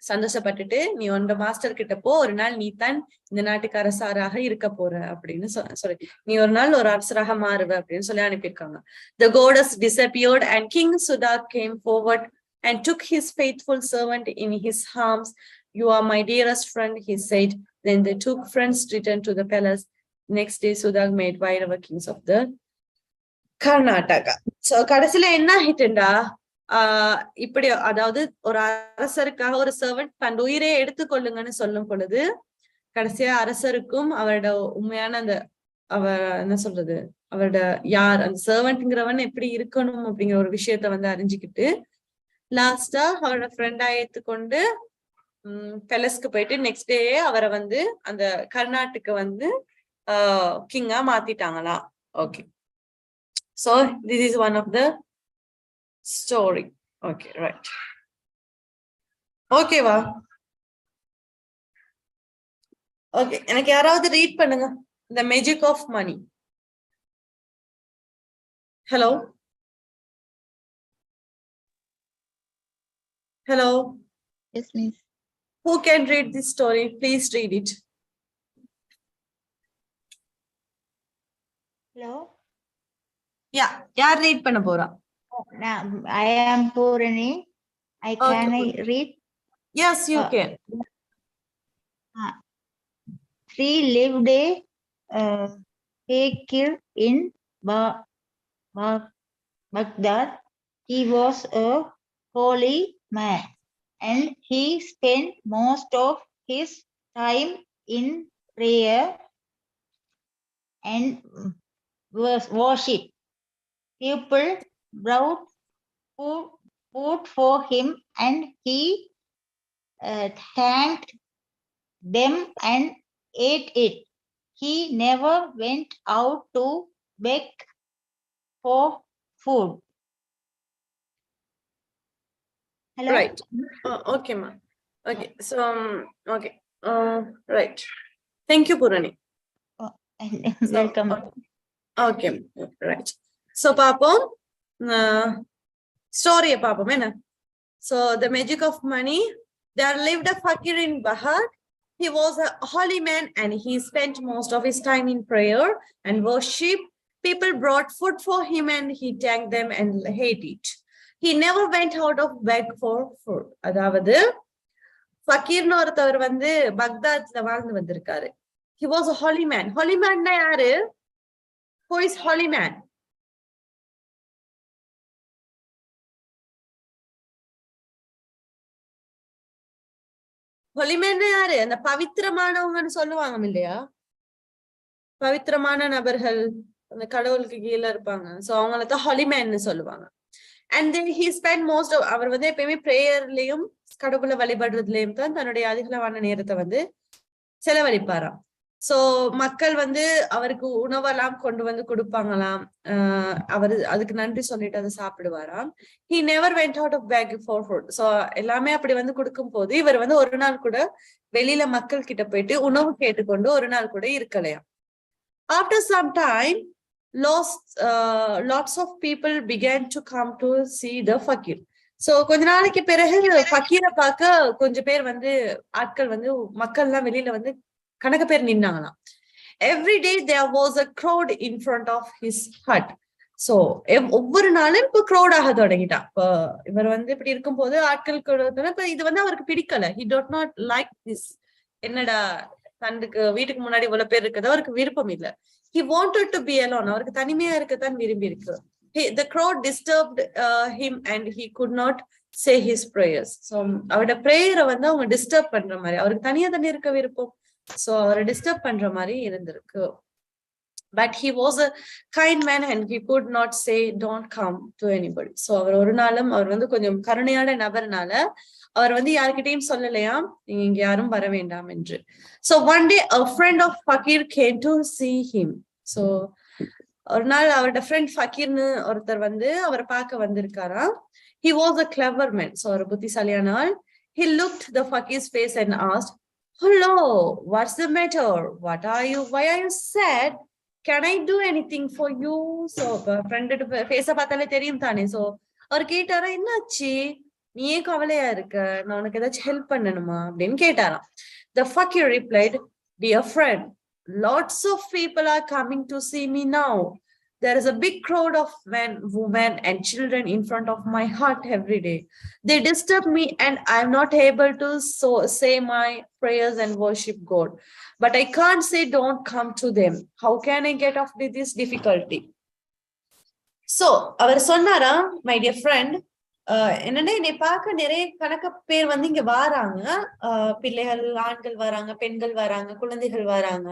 சந்தோஷப்பட்டுட்டு நீ உன்னோட மாஸ்டர் கிட்ட போ, ஒரு நாள் நீ தான் இந்த நாட்டுக்கு அரசராக இருக்க போற அப்படின்னு சொல்லி, நீ ஒரு நாள் ஒரு அரசராக மாறுவ அப்படின்னு சொல்லி அனுப்பியிருக்காங்க. The goddess disappeared and King Sudha came forward and took his faithful servant in his arms. "You are my dearest friend," he said. Then the two friends returned to the palace. Next day Sudha made Vairava kings of the Karnataka. So கடைசியில என்ன ஆயிட்டுண்டா, இப்படி அதாவது ஒரு அரசருக்காக ஒரு servant தன் உயிரை எடுத்துக்கொள்ளுங்கன்னு சொல்லும் பொழுது கடைசியா அரசருக்கும் அவரோட உண்மையான அந்த என்ன சொல்றது அவரோட யார் அந்த சர்வெண்ட்ங்கிறவன் எப்படி இருக்கணும் அப்படிங்கிற ஒரு விஷயத்த வந்து அறிஞ்சுக்கிட்டு லாஸ்டா அவரோட ஃப்ரெண்டா ஏத்துக்கொண்டு பெலஸ்க்கு போயிட்டு நெக்ஸ்ட் டே அவரை வந்து அந்த கர்நாட்டுக்கு வந்து கிங்கா மாத்திட்டாங்களா. Okay, so this is one of the story. Okay, right. ஓகேவா? ஓகே, எனக்கு யாராவது ரீட் பண்ணுங்க the magic of money. Hello hello. Yes, miss. Who can read this story? Please read it. Hello. Yeah, யார் ரீட் பண்ண போறா? Now I am Purani. Can I read? Yes, you can. Three lived a fakir in Baghdad. He was a holy man, and he spent most of his time in prayer and worship. People brought food for him, and he thanked them and ate it. He never went out to beg for food. Hello? Right. Okay, ma. Okay, so okay. Right. Thank you, Purani. Welcome. Okay, right. So, Papam, story Papam, என்ன? So, the magic of money. There lived a fakir in Bahad. He was a holy man and he spent most of his time in prayer and worship. People brought food for him and he thanked them and ate it. He never went out of beg for food. அதாவது ஃபக்கீர்னு ஒருத்தவர் வந்து பக்தாத்ல வாழ்ந்து வந்திருக்காரு. He was a holy man. Holy man னா யாரு? Who is holy man? Holy man னா யாரு? அந்த பவித்திரமானவங்கன்னு சொல்லுவாங்க இல்லையா? பவித்திரமான நபர்கள் அந்த கடவுளுக்கு கீழே இருப்பாங்க. சோ அவங்களதான் ஹாலி மேன்னு சொல்லுவாங்க. And then he spend most of அவர் வந்து எப்பயுமே பிரேயர்லயும் கடவுளை வழிபடுறதுலயும் தான் தன்னுடைய அதிகளவான நேரத்தை வந்து செலவழிப்பாராம். சோ மக்கள் வந்து அவருக்கு உணவெல்லாம் கொண்டு வந்து கொடுப்பாங்களாம். அவரு அதுக்கு நன்றி சொல்லிட்டு அதை சாப்பிடுவாராம். He never went out of back for food. So எல்லாமே அப்படி வந்து கொடுக்கும் போது இவர் வந்து ஒரு நாள் கூட வெளியில மக்கள் கிட்ட போயிட்டு உணவு கேட்டுக்கொண்டு ஒரு நாள் கூட இருக்கலையாம். After some time, lots of people began to come to see the fakir. So கொஞ்ச நாளைக்கு பிறகு ஃபக்கீரை பார்க்க கொஞ்சம் பேர் வந்து ஆட்கள் வந்து மக்கள் எல்லாம் வெளியில வந்து கணக்கு பேர் நின்னாங்களாம். Every day there was a crowd in front of his hut. So ஒவ்வொரு நாளும் இப்ப crowd ஆக தொடங்கிட்டான். இவர் வந்து இப்படி இருக்கும் போது ஆட்கள் இப்ப இது வந்து அவருக்கு பிடிக்கல. He did not like this. என்னடா தன்னுக்கு வீட்டுக்கு முன்னாடி இவ்வளவு பேர் இருக்கிறது அவருக்கு விருப்பம் இல்ல. He wanted to be alone. அவருக்கு தனிமையா இருக்கத்தான் விரும்பி இருக்கு. The crowd disturbed him and he could not say his prayers. So அவரோட பிரேயரை வந்து அவங்க டிஸ்டர்ப் பண்ற மாதிரி, அவருக்கு தனியா தண்ணி இருக்க விருப்பம். சோ அவரை டிஸ்டர்ப் பண்ற மாதிரி இருந்திருக்கு. But he was a kind man and he could not say don't come to anybody. So அவர் ஒரு நாளும் அவர் வந்து கொஞ்சம் கருணையான நபர்னால அவர் வந்து யாருக்கிட்டையும் சொல்லலையாம் நீங்க இங்க யாரும் வர வேண்டாம் என்று. So one day a friend of Fakir came to see him. So ஒரு நாள் அவரோட ஃப்ரெண்ட் ஃபக்கீர்னு ஒருத்தர் வந்து அவரை பார்க்க வந்திருக்காராம். He was a clever man. So ஒரு புத்திசாலியான ஆள். He looked the Fakir's face and asked, hello, what's the matter? What are you? Why are you sad? Can I do anything for you? So friend face பார்த்தாலே தெரியும் தானே. So அவர் கேட்டாரா என்னாச்சு, நீ ஏன் கவலையா இருக்க, நான் உனக்கு ஏதாச்சும் ஹெல்ப் பண்ணணுமா அப்படின்னு கேட்டாராம். The fakir replied, dear friend, lots of people are coming to see me now. There is a big crowd of men, women and children in front of my hut every day. They disturb me and I am not able to say my prayers and worship God. But I can't say don't come to them. How can I get off this difficulty? So, அவர் சொன்னாரா, my dear friend, என்னன்னா என்னை பார்க்க நிறைய கணக்க பேர் வந்து இங்க வாராங்க. பிள்ளைகள், ஆண்கள் வராங்க, பெண்கள் வராங்க, குழந்தைகள் வராங்க.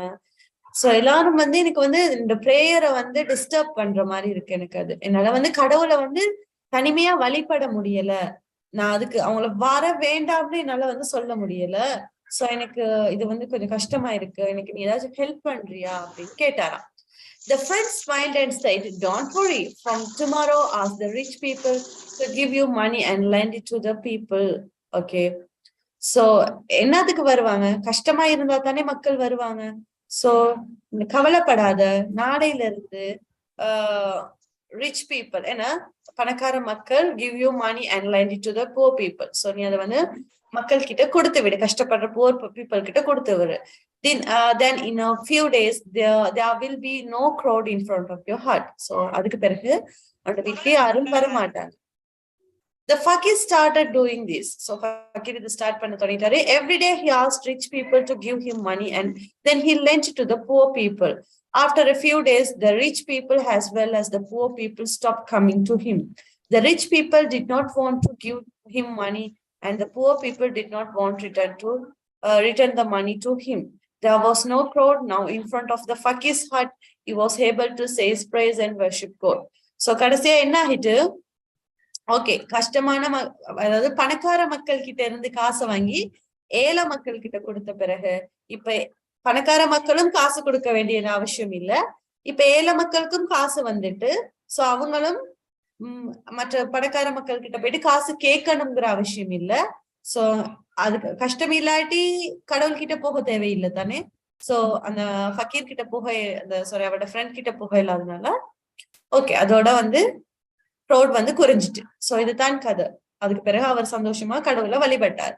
சோ எல்லாரும் வந்து எனக்கு வந்து இந்த பிரேயரை வந்து டிஸ்டர்ப் பண்ற மாதிரி இருக்கு. எனக்கு அது என்னால வந்து கடவுளை வந்து தனிமையா வழிபட முடியல. நான் அதுக்கு அவங்கள வர வேண்டாம்னு என்னால வந்து சொல்ல முடியல. சோ எனக்கு இது வந்து கொஞ்சம் கஷ்டமா இருக்கு. எனக்கு நீ ஏதாச்சும் ஹெல்ப் பண்றியா அப்படின்னு கேட்டாராம். The friend smiled and said, "Don't worry. From tomorrow, ask the rich people to give you money and lend it to the people." Okay. So என்னதுக்கு வருவாங்க? கஷ்டமா இருந்தா தானே மக்கள் வருவாங்க. சோ கவலைப்படாத, நாளையில இருந்து ரிச் பீப்புள் ஏன்னா பணக்கார மக்கள் give you money and lend it to the poor people. So நீ அதை வந்து மக்கள் கிட்ட கொடுத்து விடு, கஷ்டப்படுற poor people கிட்ட கொடுத்து விடு. Then in a few days there will be no crowd in front of your hut. So அதுக்கு பிறகு அந்த வீட்டுக்கு யாரும் வர மாட்டாங்க. The fakir started doing this. So fakir இது start பண்ண தொடங்கிட்டாரு. Every day he asked rich people to give him money and then he lent it to the poor people. After a few days, the rich people as well as the poor people stopped coming to him. The rich people did not want to give him money and the poor people did not want return the money to him. There was no crowd now in front of the fakir's hut. He was able to say his praise and worship God. So கடைசியா என்ன ஆகிட்டு, okay கஷ்டமான அதாவது பணக்கார மக்கள் கிட்ட இருந்து காசை வாங்கி ஏழை மக்கள் கிட்ட கொடுத்த பிறகு இப்ப பணக்கார மக்களும் காசு கொடுக்க வேண்டிய அவசியம் இல்ல. இப்ப ஏழை மக்களுக்கும் காசு வந்துட்டு சோ அவங்களும் மற்ற பணக்கார மக்கள் கிட்ட போயிட்டு காசு கேட்கணுங்கிற அவசியம் இல்ல. சோ அதுக்கு கஷ்டம் இல்லாட்டி கடவுள் கிட்ட போக தேவையில்லை தானே. சோ அந்த ஃபக்கீர் கிட்ட போக அந்த அவரோட ஃப்ரெண்ட் கிட்ட போக இல்லாதனால ஓகே அதோட வந்து க்ரௌட் வந்து குறைஞ்சிட்டு. சோ இதுதான் கதை. அதுக்கு பிறகு அவர் சந்தோஷமா கடவுளை வழிபட்டார்.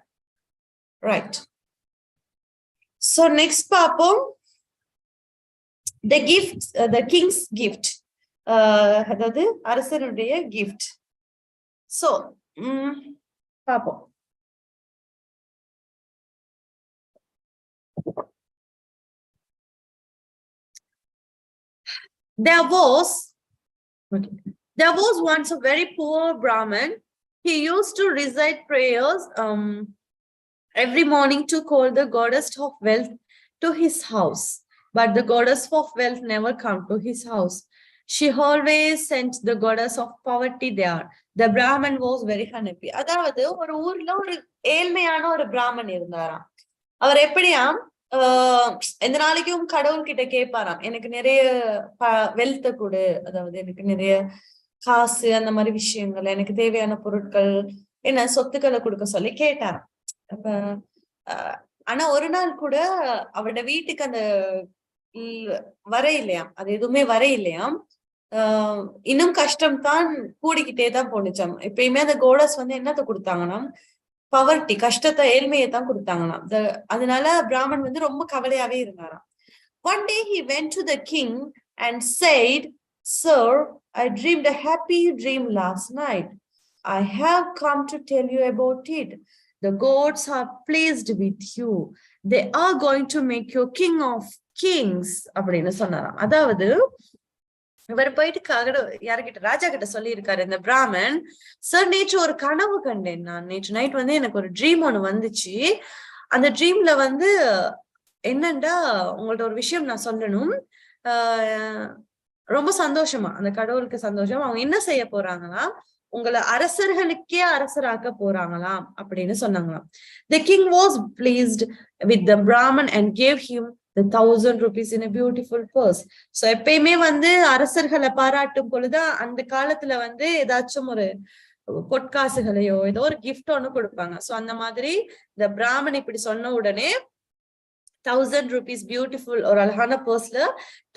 ரைட். சோ நெக்ஸ்ட் பார்ப்போம் the king's gift. அதாவது அரசனுடைய கிஃப்ட். சோ பார்ப்போம். There was once a very poor Brahmin. He used to recite prayers every morning to call the goddess of wealth to his house. But the goddess of wealth never came to his house. She always sent the goddess of poverty there. The Brahmin was very unhappy. அதாவது ஒரு ஊர்ல ஒரு ஏழ்மையான ஒரு பிராமன் இருந்தாராம். அவர் எப்படியாம் எந்த நாளைக்கும் கடவுள் கிட்ட கேட்பாராம், எனக்கு நிறைய வெல்த்த கொடு, அதாவது எனக்கு நிறைய காசு அந்த மாதிரி விஷயங்கள், எனக்கு தேவையான பொருட்கள் என்ன சொத்துக்களை கொடுக்க சொல்லி கேட்டாராம். அப்ப ஆனா ஒரு நாள் கூட அவரோட வீட்டுக்கு அந்த வர இல்லையாம், அது எதுவுமே வர இல்லையாம். இன்னும் கஷ்டம் தான் கூடிக்கிட்டே தான் போனுச்சாம். எப்பயுமே அந்த கோடஸ் வந்து என்னத்தை கொடுத்தாங்கன்னா பவர்ட்டி, கஷ்டத்தை, ஏழ்மையை தான் கொடுத்தாங்களாம். அதனால பிராமன் வந்து ரொம்ப கவலையாவே இருந்தாராம். One day he went to the king and said, "Sir, I dreamed a happy dream last night. I have come to tell you about it. The gods are pleased with you. They are going to make you king of kings." அப்படின்னு சொன்னாராம். அதாவது இவர் போயிட்டு யாருக்கிட்ட, ராஜா கிட்ட சொல்லி இருக்காரு இந்த பிராமன். சார், நேற்று ஒரு கனவு கண்டேன். நான் நேற்று நைட் வந்து எனக்கு ஒரு ட்ரீம் ஒண்ணு வந்துச்சு. அந்த ட்ரீம்ல வந்து என்னண்டா உங்கள்ட்ட ஒரு விஷயம் நான் சொல்லணும். ரொம்ப சந்தோஷமா, அந்த கடவுளுக்கு சந்தோஷம். அவங்க என்ன செய்ய போறாங்களாம், உங்களை அரசர்களுக்கே அரசராக்க போறாங்களாம் அப்படின்னு சொன்னாங்களாம். The king was pleased with the Brahman and gave him the 1,000 rupees in a beautiful purse. So எப்பயுமே வந்து அரசர்களை பாராட்டும் பொழுது அந்த காலத்துல வந்து ஏதாச்சும் ஒரு பொற்காசுகளையோ ஏதோ ஒரு கிஃப்ட் ஒண்ணு கொடுப்பாங்க. சோ அந்த மாதிரி இந்த பிராமன் இப்படி சொன்ன உடனே 1,000 rupees பியூட்டிஃபுல் ஒரு அழகான பர்ஸ்ல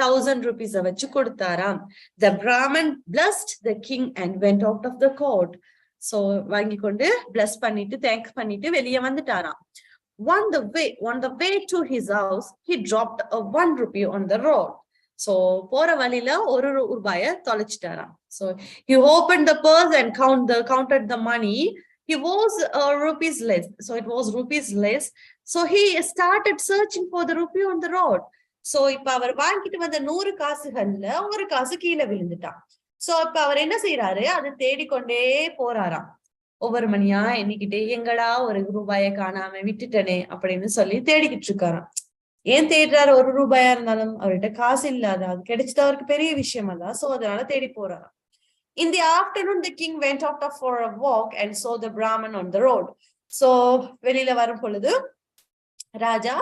1,000 rupees வச்சு கொடுத்தாராம். The Brahman blessed the king and went out of the court. So வாங்கி கொண்டு bless பண்ணிட்டு தேங்க்ஸ் பண்ணிட்டு வெளியே வந்துட்டாராம். On the way to his house, he dropped a 1 rupee on the road. So போற வழியில ஒரு ரூபாயை தொலைச்சிட்டாராம். So he opened the purse and counted the money. He was rupees less. So it was rupees less. So he started searching for the rupee on the road. So இப்ப அவர் வாங்கிட்டு வந்த 100 காசுகள்ல ஒரு காசு கீழே விழுந்துட்டான். சோ இப்ப அவர் என்ன செய்யறாரு, அதை தேடிக்கொண்டே போறாராம். ஒவ்வொரு மணியா எண்ணிக்கிட்டே எங்கடா ஒரு ரூபாயை காணாம விட்டுட்டனே அப்படின்னு சொல்லி தேடிக்கிட்டு இருக்காராம். ஏன் தேடுறாரு? ஒரு ரூபாயா இருந்தாலும் அவர்கிட்ட காசு இல்லாத, அது கிடைச்சது அவருக்கு பெரிய விஷயம் அல்ல. சோ அதனால தேடி போறாராம். In the afternoon, the king went out for a walk and saw the Brahman on the road. So வெளியில வரும் பொழுது ராஜா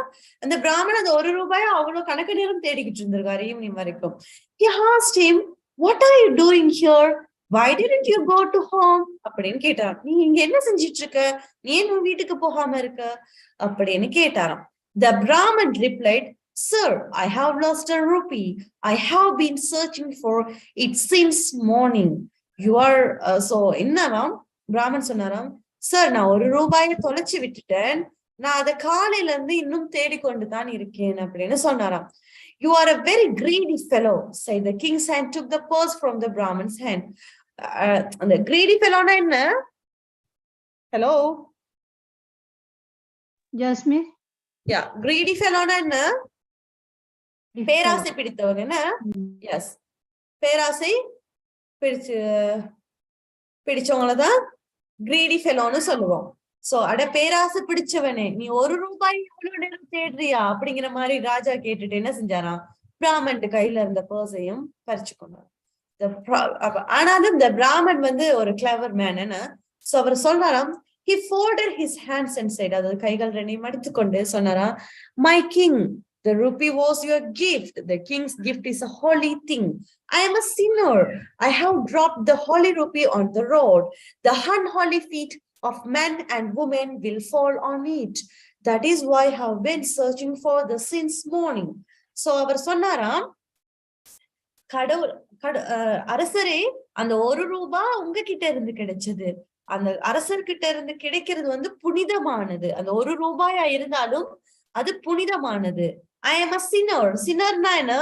அந்த பிராமணன் அந்த ஒரு ரூபாயை அவ்வளவு கணக்கு நேரம் தேடிக்கிட்டு இருந்திருக்காரு ஈவினிங் வரைக்கும். He asked him, what are you doing here? Why didn't you go to home? அப்படின்னு கேட்டார். நீ இங்க என்ன செஞ்சிட்டு இருக்க? நீ ஏன் உன் வீட்டுக்கு போகாம இருக்க அப்படின்னு கேட்டாராம். The Brahman replied, Sir, I have lost a rupee. I have been searching for it since morning. You are so என்னவாம் Brahmin சொன்னாராம், சார் நான் ஒரு ரூபாயை தொலைச்சு விட்டுட்டேன், நான் அதை காலையில இருந்து இன்னும் தேடிக்கொண்டுதான் இருக்கேன் அப்படின்னு சொன்னாராம். You are a very greedy fellow, said the king's hand, took the purse from the Brahman's hand. அந்த greedy fellowனா என்ன? Hello? ஜஸ்மின், greedy fellowனா என்ன? பேராசை பிடித்தவங்க. என்ன? எஸ், பேராசை பிடிச்சவங்களதான் கிரீடி ஃபெலோன்னு சொல்லுவோம். சோ அட பேராசை பிடிச்சவனே, நீ ஒரு ரூபாய் எவ்வளவு நேரம் தேடுறியா அப்படிங்கிற மாதிரி ராஜா கேட்டுட்டு என்ன செஞ்சாராம், பிராமன் கையில இருந்த பர்ஸையும் பறிச்சு கொண்டார். ஆனாலும் இந்த பிராமன் வந்து ஒரு கிளவர் மேன். என்ன? சோ அவர் சொல்றாராம், he folded his hands and said, அதாவது கைகள் ரெண்டையும் மடித்துக் கொண்டு சொன்னாராம், my king, the rupee was your gift. The king's gift is a holy thing. I am a sinner. I have dropped the holy rupee on the road. The unholy feet of men and women will fall on it. That is why I have been searching for the since morning. So அவர் சொன்னாராம், கடவுள் அரசரே, அந்த ஒரு ரூபாய் உங்ககிட்ட இருந்து கிடைச்சது. அந்த அரசர்கிட்ட இருந்து கிடைக்கிறது வந்து புனிதமானது. அந்த ஒரு ரூபாயா இருந்தாலும் அது புனிதமானது. I am a sinner. Sinnerனா என்ன?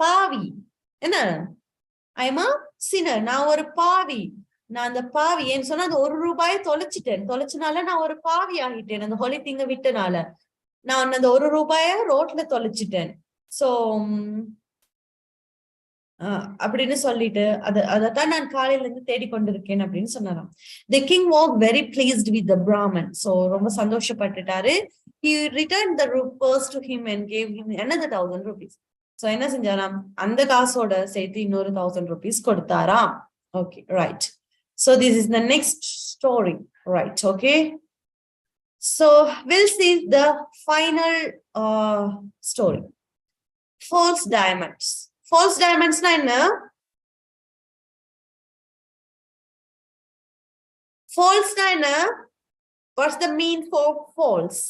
பாவி. என்ன? I am a sinner. நான் ஒரு பாவி. நான் அந்த பாவி ஏன்னு சொன்னா அந்த ஒரு ரூபாயை தொலைச்சனால நான் ஒரு பாவி ஆகிட்டேன். அந்த ஹோலி திங்க விட்டனால நான் அந்த ஒரு ரூபாய ரோட்ல தொலைச்சிட்டேன். சோ அப்படின்னு சொல்லிட்டு அதத்தான் நான் காலையில இருந்து தேடிக்கொண்டிருக்கேன் அப்படின்னு சொன்னாராம். The king was very pleased with the Brahman. So ரொம்ப சந்தோஷப்பட்டுட்டாரு. He returned the purse to him and gave him another 1,000 rupees. So என்ன செஞ்சாராம், அந்த காசோட சேர்த்து இன்னொரு 1,000 rupees கொடுத்தாராம். Okay, right. So this is the next story, right? Okay. So we'll see the final story. False diamonds. False diamonds na enna? False na enna? What's the mean for false?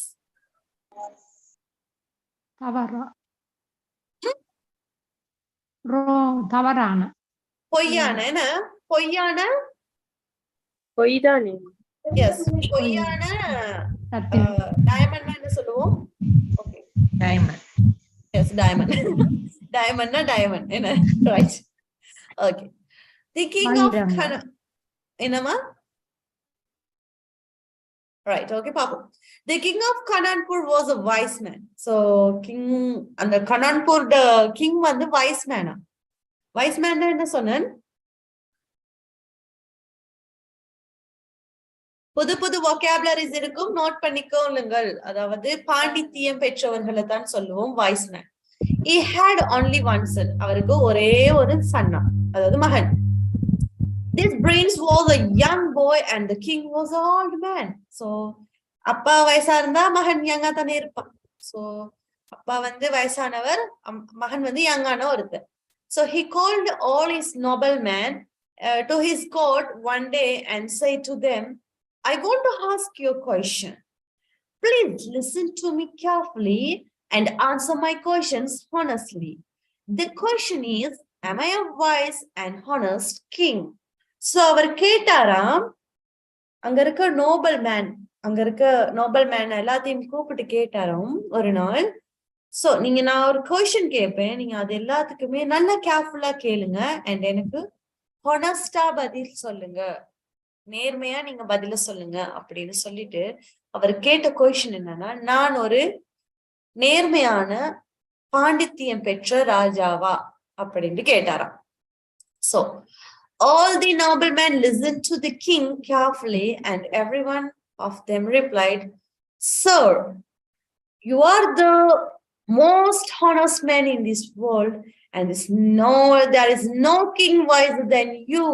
தவறா, தவறான, பொய்யான. என்ன? பொய்யான, பொய் தானே? S, பொய்யான diamond என்ன சொல்லுவோம்? Okay, diamond. Yes, diamond. Diamond na diamond. என்ன? Right. Okay. The king of என்னமா? Right. Okay, பாப்போம். The king of Kananpur was a wise man. So king, அந்த Kananpur king வந்து wise man. Wise man என்ன சொன்னேன்? புது புது vocabularies இருக்கும், நோட் பண்ணிக்கோங்கள். அதாவது பாண்டித்தியம் பெற்றவர்களை தான் சொல்லுவோம் wise man. He had only one son. அவருக்கு ஒரே ஒரு சன்னா, அதாவது மகன். This prince was a young boy and the king was an old man. So அப்பா வயசா இருந்தா மகன் யங்கா தானே இருப்பான். So அப்பா வந்து வயசானவர், மகன் வந்து யங்கான ஒருத்தர். So he called all his noblemen to his court one day and said to them, I want to ask you a question. Please listen to me carefully and answer my questions honestly. The question is, am I a wise and honest king? So அவர் கேட்டாராம், அங்க இருக்க Nobel man எல்லாத்தையும் கூப்பிட்டு கேட்டாராம் ஒரு நாள். So நான் ஒரு கொஸ்டின் கேட்பேன், நீங்க அது எல்லாத்துக்குமே நல்லா கேர்ஃபுல்லா கேளுங்க அண்ட் எனக்கு ஹானஸ்டா பதில் சொல்லுங்க, நேர்மையா நீங்க பதில சொல்லுங்க அப்படின்னு சொல்லிட்டு அவர் கேட்ட கொஸ்டின் என்னன்னா, நான் ஒரு நேர்மையான பாண்டித்தியம் பெற்ற ராஜாவா அப்படின்னு கேட்டாராம். So All the noblemen listened to the king carefully, and everyone of them replied, "Sir, you are the most honest man in this world, and there is no king wiser than you."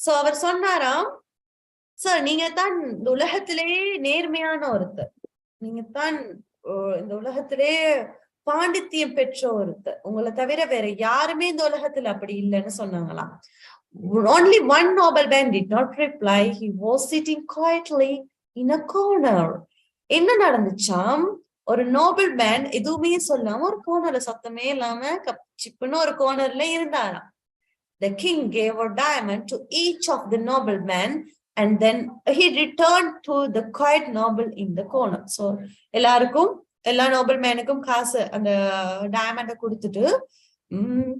So அவர் சொன்னாராம், sir நீங்க தான் இந்த உலகத்திலேயே நேர்மையான ஒருத்தர், நீங்க தான் இந்த உலகத்திலே பாண்டித்தியம் பெற்ற ஒருத்தர், உங்களை தவிர வேற யாருமே இந்த உலகத்துல அப்படி இல்லைன்னு சொன்னாங்களாம். Only one nobleman did not reply. He was sitting quietly in a corner. என்ன நடந்துச்சாம், ஒரு நோபல் மேன் எதுவுமே சொல்லாம ஒரு கோர்னர்ல, சத்தமே இல்லாம சிப்புன்னு ஒரு கோர்னர்ல இருந்தாராம். The king gave a diamond to each of the noblemen, and then he returned to the quiet noble in the corner. So எல்லா நோபல் மேனுக்கும் காசு அந்த டைமண்ட கொடுத்துட்டு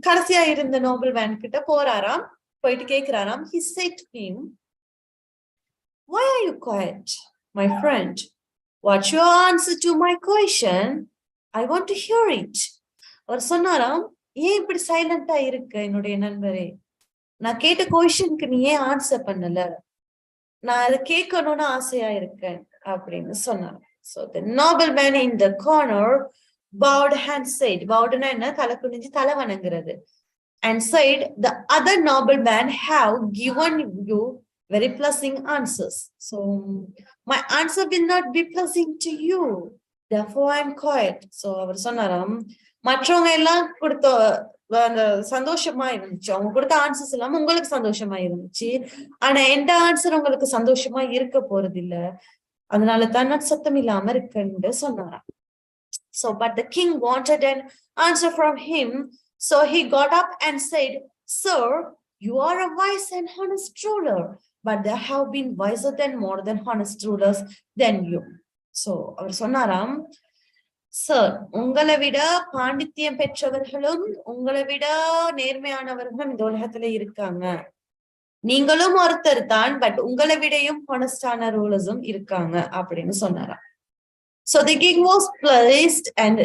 கடைசியா இருந்த நோபல் மேன் கிட்ட போறாராம். போயிட்டு கேக்குறாராம். He said to him, "Why are you quiet, my friend? What's your answer to my question? I want to hear it." அவர் சொன்னாராம், ஏன் இப்படி சைலண்டா இருக்க என்னுடைய நண்பரே, நான் கேட்ட கொஸ்டினுக்கு நீ ஏன் ஆன்சர் பண்ணல, நான் அதை கேட்கணும்னு ஆசையா இருக்கேன் அப்படின்னு சொன்னாராம். So the nobleman in the corner bowed and said, bowedனா என்ன, தலை குனிஞ்சு தலை வணங்குறது, and said, "The other noblemen have given you very pleasing answers. So my answer will not be pleasing to you. Therefore I am quiet." So அவர் சொன்னாராம், மற்றவங்க எல்லாம் கொடுத்த அந்த சந்தோஷமா இருந்துச்சு, அவங்க கொடுத்த ஆன்சர்ஸ் எல்லாம் உங்களுக்கு சந்தோஷமா இருந்துச்சு, ஆனா எந்த ஆன்சர் உங்களுக்கு சந்தோஷமா இருக்க போறது இல்ல, அதனால தான் நான் சத்தம் இல்லாம இருக்குன்னு சொன்னாராம். So but the king wanted an answer from him, so he got up and said, "Sir, you are a wise and honest ruler, but there have been wiser than more than honest rulers than you." So அவர் சொன்னாராம், sir, உங்களை விட பாண்டித்தியம் பெற்றவர்களும் உங்களை விட நேர்மையானவர்களும் இந்த உலகத்துல இருக்காங்க, நீங்களும் ஒருத்தர் தான், பட் உங்களை விடையும் ஹானஸ்டான ரூலர்ஸும் இருக்காங்க அப்படின்னு சொன்னாராம். So the king was pleased, and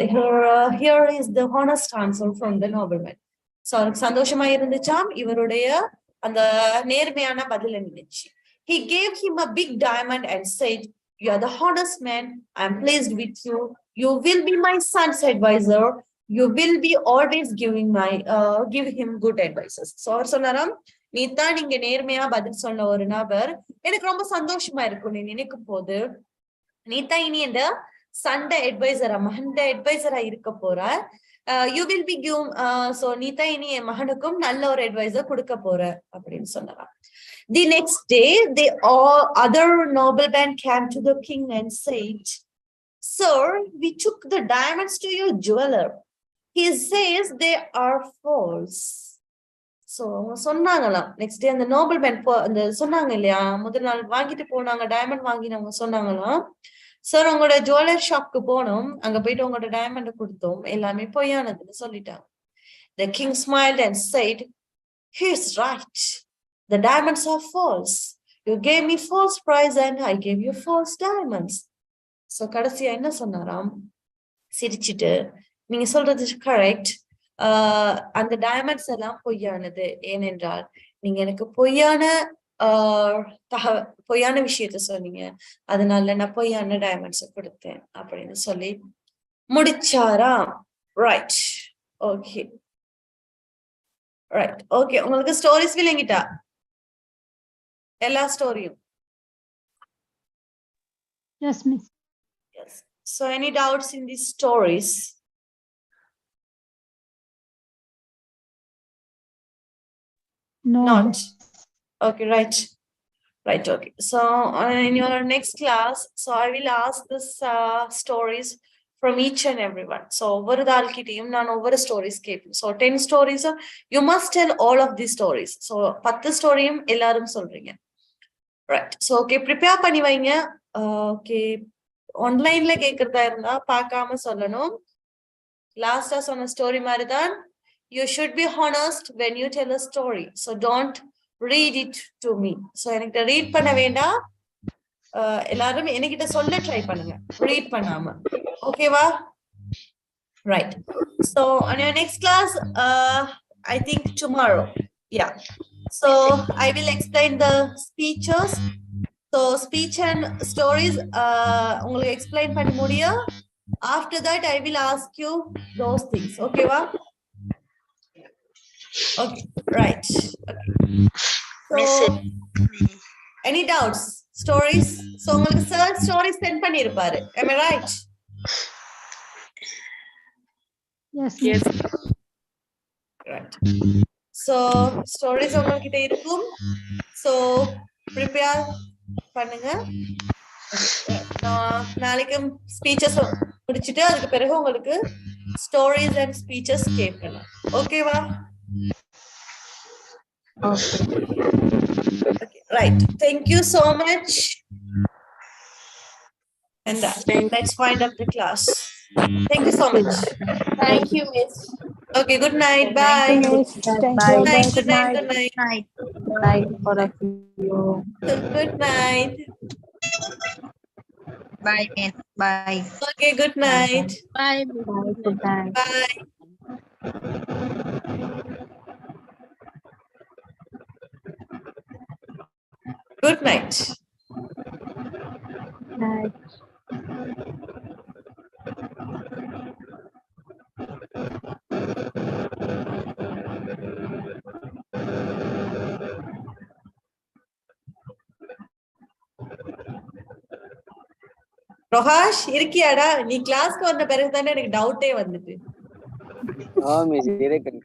here is the honest answer from the nobleman. So அவருக்கு சந்தோஷமா இருந்துச்சாம், இவருடைய அந்த நேர்மையான பதில் இருந்துச்சு. He gave him a big diamond and said, "You are the honest man. I am pleased with you. You will be my son's advisor. You will be always give him good advices." So அவர் சொன்னாராம், நீ தான் நீங்க நேர்மையா பதில் சொன்ன ஒரு நபர், எனக்கு ரொம்ப சந்தோஷமா இருக்கும் நீ நினைக்கும் போது, நீ தான் இனி இந்த சண்ட அட்வைசரா மகண்ட அட்வைசரா இருக்க போற, you will be give, so நீ தான் இனி என் மகனுக்கும் நல்ல ஒரு அட்வைசர் கொடுக்க போற அப்படின்னு சொன்னாராம். The next day, other noblemen came to the king and said, "Sir, we took the diamonds to your jeweler. He says they are false." So சொன்னாங்களாம், நெக்ஸ்ட் டே அந்த நோபல்மேன் அந்த சொன்னாங்க இல்லையா, முதல் நாள் வாங்கிட்டு போனாங்க டைமண்ட் வாங்கினவங்க சொன்னாங்களாம், சார் உங்களோட ஜுவல்லரி ஷாப்க்கு போனோம், அங்க போயிட்டு உங்களோட டைமண்ட் கொடுத்தோம், எல்லாமே பொய்யானதுன்னு சொல்லிட்டாங்க. The king smiled and said, "He is right. The diamonds are false. You gave me false price and I gave you false diamonds." So கடைசியா என்ன சொன்னாராம், சிரிச்சிட்டு, நீங்க சொல்றது கரெக்ட், அந்த டைமண்ட்ஸ் எல்லாம் பொய்யானது, ஏனென்றால் நீங்க எனக்கு பொய்யான விஷயத்த சொன்னீங்க, அதனால நான் பொய்யான டைமண்ட்ஸ் கொடுத்தேன் அப்படின்னு சொல்லி முடிச்சாராம். Right, okay, right, okay. உங்களுக்கு ஸ்டோரிஸ் விளங்கிட்டா எல்லா ஸ்டோரியும்? Yes, miss. Yes. So any doubts in these stories? No. Not. Okay, right. Right, okay. So in your next class, so I will ask this stories from each and everyone. So over the alkitim, nan over stories keeping. So 10 stories, you must tell all of these stories. So 10 storyum ellarum solringa. Right. So okay, prepare பண்ணி வைங்க. Okay, ஆன்லைன்ல கேக்குறதா இருந்தா பார்க்காம சொல்லணும். லாஸ்டா சொன்ன story மாதிரி தான், you should be honest when you tell a story. So don't read it to me. So எனக்கு ரீட் பண்ண வேண்டாம், எல்லாரும் என்கிட்ட சொல்ல ட்ரை பண்ணுங்க, ரீட் பண்ணாம. ஓகேவா? Right. So on your next class, I think tomorrow. Yeah. So I will explain the speeches. So speech and stories உங்களுக்கு explain பண்ண முடியும். After that I will ask you those things. Okay va? Okay, right. Okay. So any doubts? Stories? So உங்களுக்கு sir stories send பண்ணிருப்பாரு. Am I right? Yes, Yes. miss. Right. So stories உங்ககிட்ட இருக்கும். So prepare பண்ணுங்க. நான் நாளைக்கு speeches முடிச்சிட்டு அதுக்கு பிறகு உங்களுக்கு ஸ்டோரிஸ் அண்ட் ஸ்பீச்சஸ் கேட்கலாம். ஓகேவா? Okay, right. Thank you so much. And let's wind up the class. Thank you so much. Thank you, Miss. Okay, good night. Bye. Thank you, miss. Thank Bye. you. Good night. Bye. Good night. Good night. Night. Bye for you. Good night. Bye, Miss. Bye. Okay, good night. Bye. Bye. Good night. Bye. Good night. Night. ரோஹாஷ் இருக்கியாடா? நீ கிளாஸ்க்கு வந்த பிறகு தானே எனக்கு டவுட்டே வந்துட்டு. Miss இருக்கேன்.